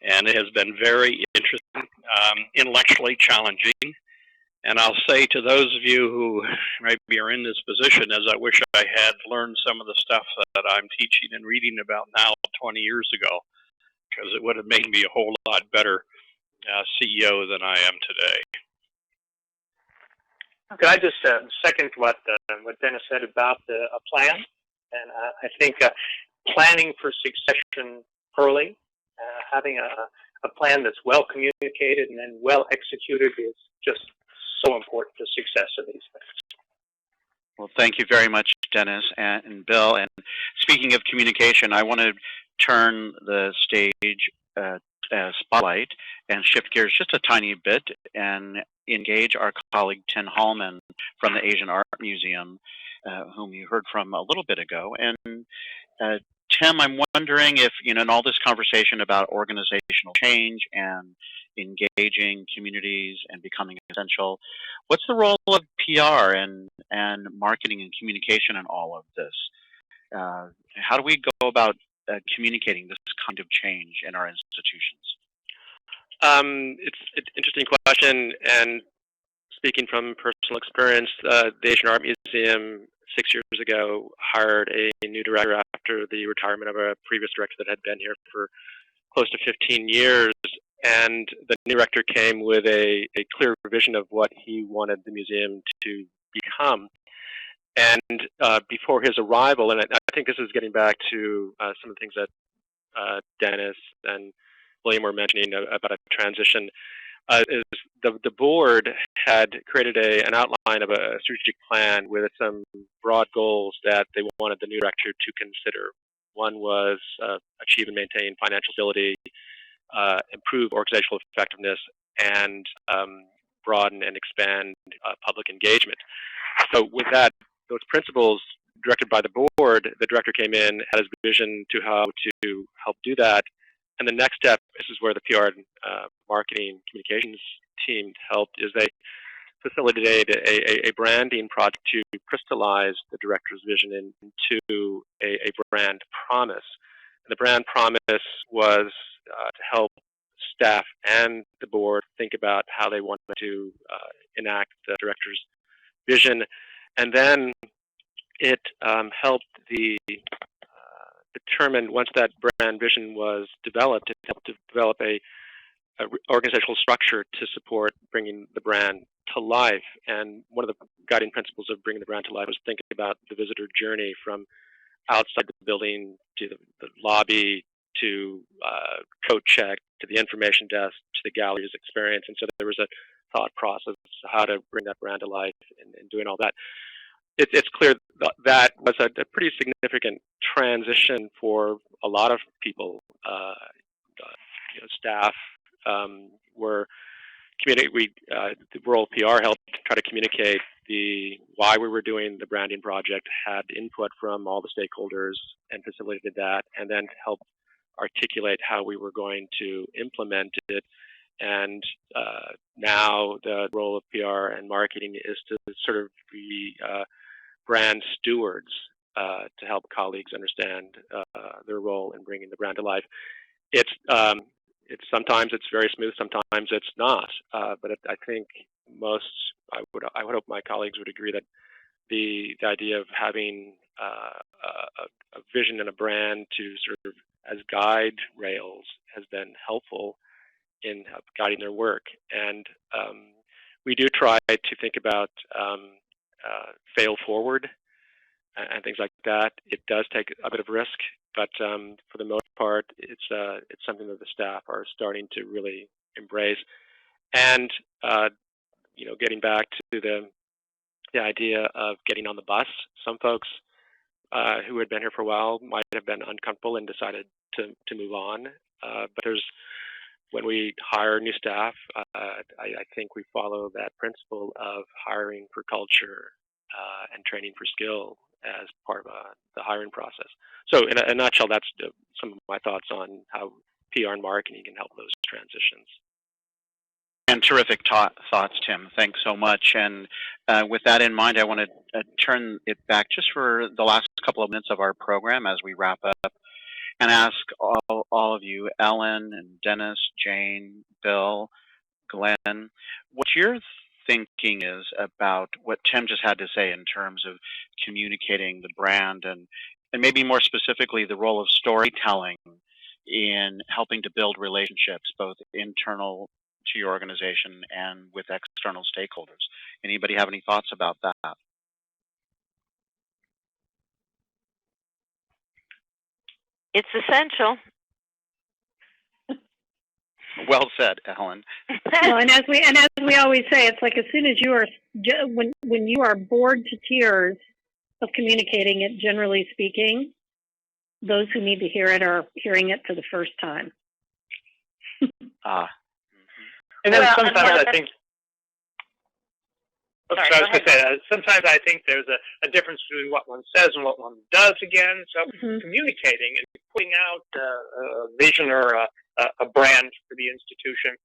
And it has been very interesting, intellectually challenging. And I'll say to those of you who maybe are in this position, as I wish I had learned some of the stuff that I'm teaching and reading about now 20 years ago, because it would have made me a whole lot better CEO than I am today. Could I just second what Dennis said about a plan? And I think planning for succession early, having a plan that's well communicated and then well executed is just so important to success of these things. Well, thank you very much, Dennis and Bill. And speaking of communication, I want to turn the stage spotlight and shift gears just a tiny bit and engage our colleague Tim Hallman from the Asian Art Museum, whom you heard from a little bit ago. And Tim, I'm wondering if, in all this conversation about organizational change and engaging communities and becoming essential, what's the role of PR and marketing and communication in all of this? How do we go about communicating this kind of change in our institutions? It's an interesting question, and speaking from personal experience, the Asian Art Museum 6 years ago hired a new director after the retirement of a previous director that had been here for close to 15 years. And the new director came with a clear vision of what he wanted the museum to become. And before his arrival, and I think this is getting back to some of the things that Dennis and William were mentioning about a transition, is the board had created an outline of a strategic plan with some broad goals that they wanted the new director to consider. One was achieve and maintain financial stability, improve organizational effectiveness, and broaden and expand public engagement. So with those principles directed by the board, the director came in, had his vision to how to help do that. And the next step, this is where the PR and marketing communications team helped, is they facilitated a branding project to crystallize the director's vision into a brand promise. And the brand promise was to help staff and the board think about how they wanted to enact the director's vision. And then it helped determine, once that brand vision was developed, it helped to develop a organizational structure to support bringing the brand to life. And one of the guiding principles of bringing the brand to life was thinking about the visitor journey from outside the building to the lobby, to coat check, to the information desk, to the gallery's experience. And so there was a thought process of how to bring that brand to life and doing all that. It's clear that was a pretty significant transition for a lot of people. Staff were communicating. The role of PR helped try to communicate why we were doing the branding project, had input from all the stakeholders and facilitated that, and then helped articulate how we were going to implement it. And now the role of PR and marketing is to sort of be brand stewards to help colleagues understand their role in bringing the brand to life. It's sometimes it's very smooth, sometimes it's not. But I think I would hope my colleagues would agree that the idea of having a vision and a brand to sort of as guide rails has been helpful in guiding their work. And we do try to think about fail forward and things like that. It does take a bit of risk, but for the most part, it's something that the staff are starting to really embrace. And getting back to the idea of getting on the bus, some folks who had been here for a while might have been uncomfortable and decided to move on. But when we hire new staff, I think we follow that principle of hiring for culture and training for skill as part of the hiring process. So in a nutshell, that's some of my thoughts on how PR and marketing can help those transitions. And terrific thoughts, Tim. Thanks so much. And with that in mind, I want to turn it back just for the last couple of minutes of our program as we wrap up and ask all of you, Ellen and Dennis, Jane, Bill, Glenn, what your thinking is about what Tim just had to say in terms of communicating the brand and maybe more specifically the role of storytelling in helping to build relationships, both internal to your organization and with external stakeholders. Anybody have any thoughts about that? It's essential. Well said, Ellen. Well, and as we always say, it's like as soon as you are when you are bored to tears of communicating it, generally speaking, those who need to hear it are hearing it for the first time. And then sometimes I think. Sorry, I was going to say, sometimes I think there's a difference between what one says and what one does again. So communicating and putting out a vision or a brand for the institution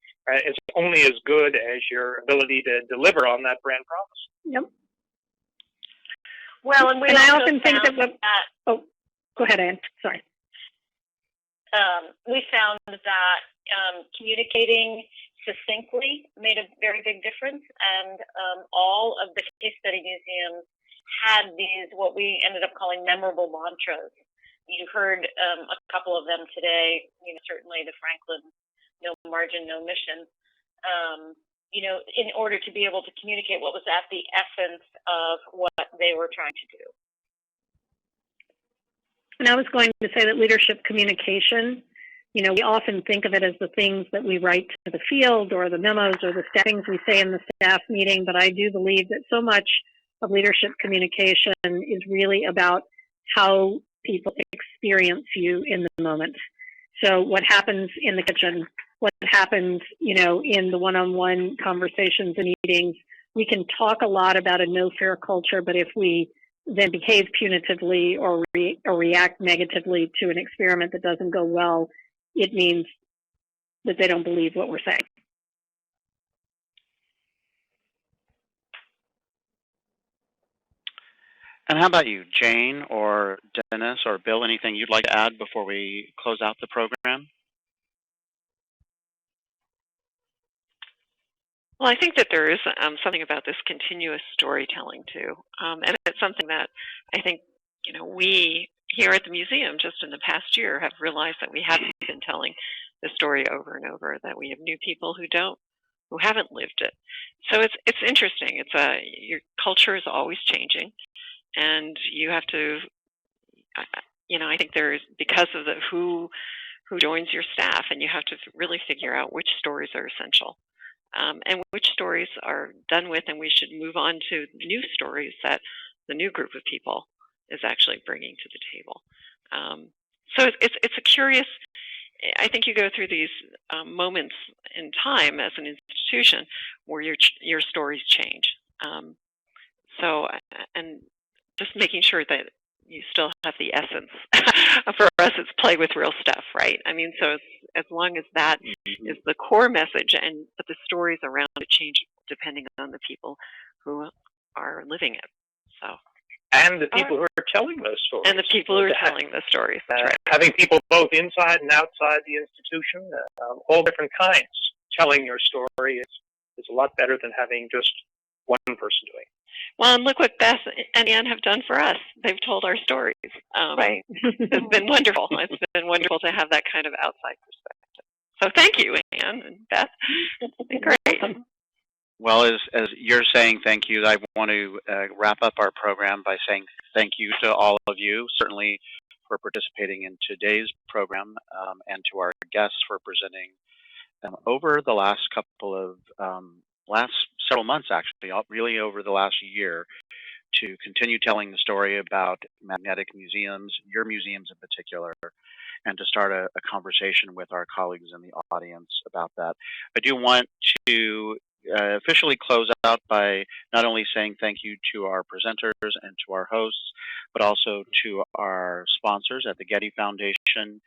is only as good as your ability to deliver on that brand promise. Yep. Well, and I often think that oh, go ahead, Anne. Sorry. We found that communicating succinctly made a very big difference, and all of the case study museums had these, what we ended up calling memorable mantras. You heard a couple of them today, certainly the Franklin, no margin, no mission, in order to be able to communicate what was at the essence of what they were trying to do. And I was going to say that leadership communication, we often think of it as the things that we write to the field or the memos or the things we say in the staff meeting, but I do believe that so much of leadership communication is really about how people experience you in the moment. So what happens in the kitchen, what happens, in the one-on-one conversations and meetings, we can talk a lot about a no-fair culture, but if we then behave punitively or react negatively to an experiment that doesn't go well, it means that they don't believe what we're saying. And how about you, Jane or Dennis or Bill, anything you'd like to add before we close out the program? Well, I think that there is something about this continuous storytelling too, and it's something that I think we here at the museum just in the past year have realized that we haven't been telling the story over and over. That we have new people who haven't lived it. So it's interesting. Your culture is always changing, and you have to. I think there's because of who joins your staff, and you have to really figure out which stories are essential. And which stories are done with, and we should move on to new stories that the new group of people is actually bringing to the table. So it's a curious. I think you go through these moments in time as an institution where your stories change. So, and just making sure that you still have the essence. For us, it's play with real stuff, right? I mean, so as long as that is the core message, but the stories around it change depending on the people who are living it. So. And the people who are telling those stories. And the people who are telling the stories. That's right. Having people both inside and outside the institution, all different kinds, telling your story is a lot better than having just one person doing it. Well, and look what Beth and Ann have done for us. They've told our stories. Right. It's been wonderful. It's been wonderful to have that kind of outside perspective. So thank you, Ann and Beth. It's been great. Well, as you're saying thank you, I want to wrap up our program by saying thank you to all of you, certainly for participating in today's program, and to our guests for presenting over the last last several months, actually, really over the last year, to continue telling the story about magnetic museums, your museums in particular, and to start a conversation with our colleagues in the audience about that. I do want to officially close out by not only saying thank you to our presenters and to our hosts, but also to our sponsors at the Getty Foundation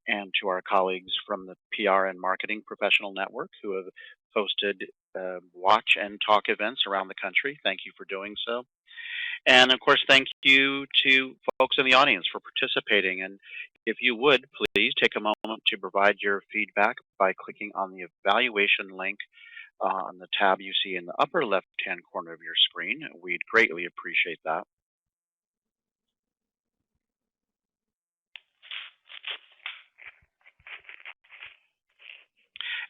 and to our colleagues from the PR and Marketing Professional Network who have hosted watch and talk events around the country. Thank you for doing so. And of course, thank you to folks in the audience for participating. And if you would, please take a moment to provide your feedback by clicking on the evaluation link on the tab you see in the upper left-hand corner of your screen. We'd greatly appreciate that.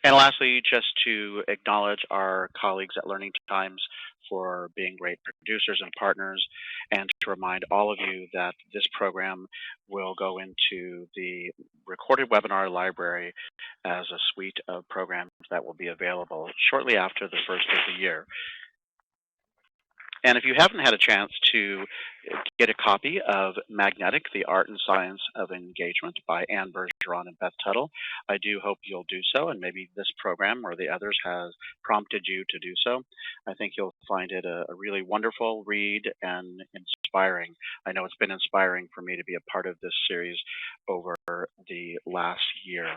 And lastly, just to acknowledge our colleagues at Learning Times for being great producers and partners, and to remind all of you that this program will go into the recorded webinar library as a suite of programs that will be available shortly after the first of the year. And if you haven't had a chance to get a copy of Magnetic, The Art and Science of Engagement by Ann Bergeron and Beth Tuttle, I do hope you'll do so, and maybe this program or the others has prompted you to do so. I think you'll find it a really wonderful read and inspiring. I know it's been inspiring for me to be a part of this series over the last year.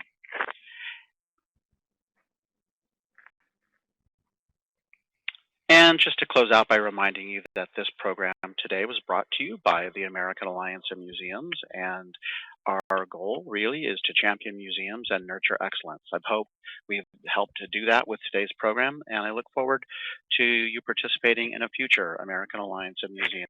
And just to close out by reminding you that this program today was brought to you by the American Alliance of Museums, and our goal really is to champion museums and nurture excellence. I hope we've helped to do that with today's program, and I look forward to you participating in a future American Alliance of Museums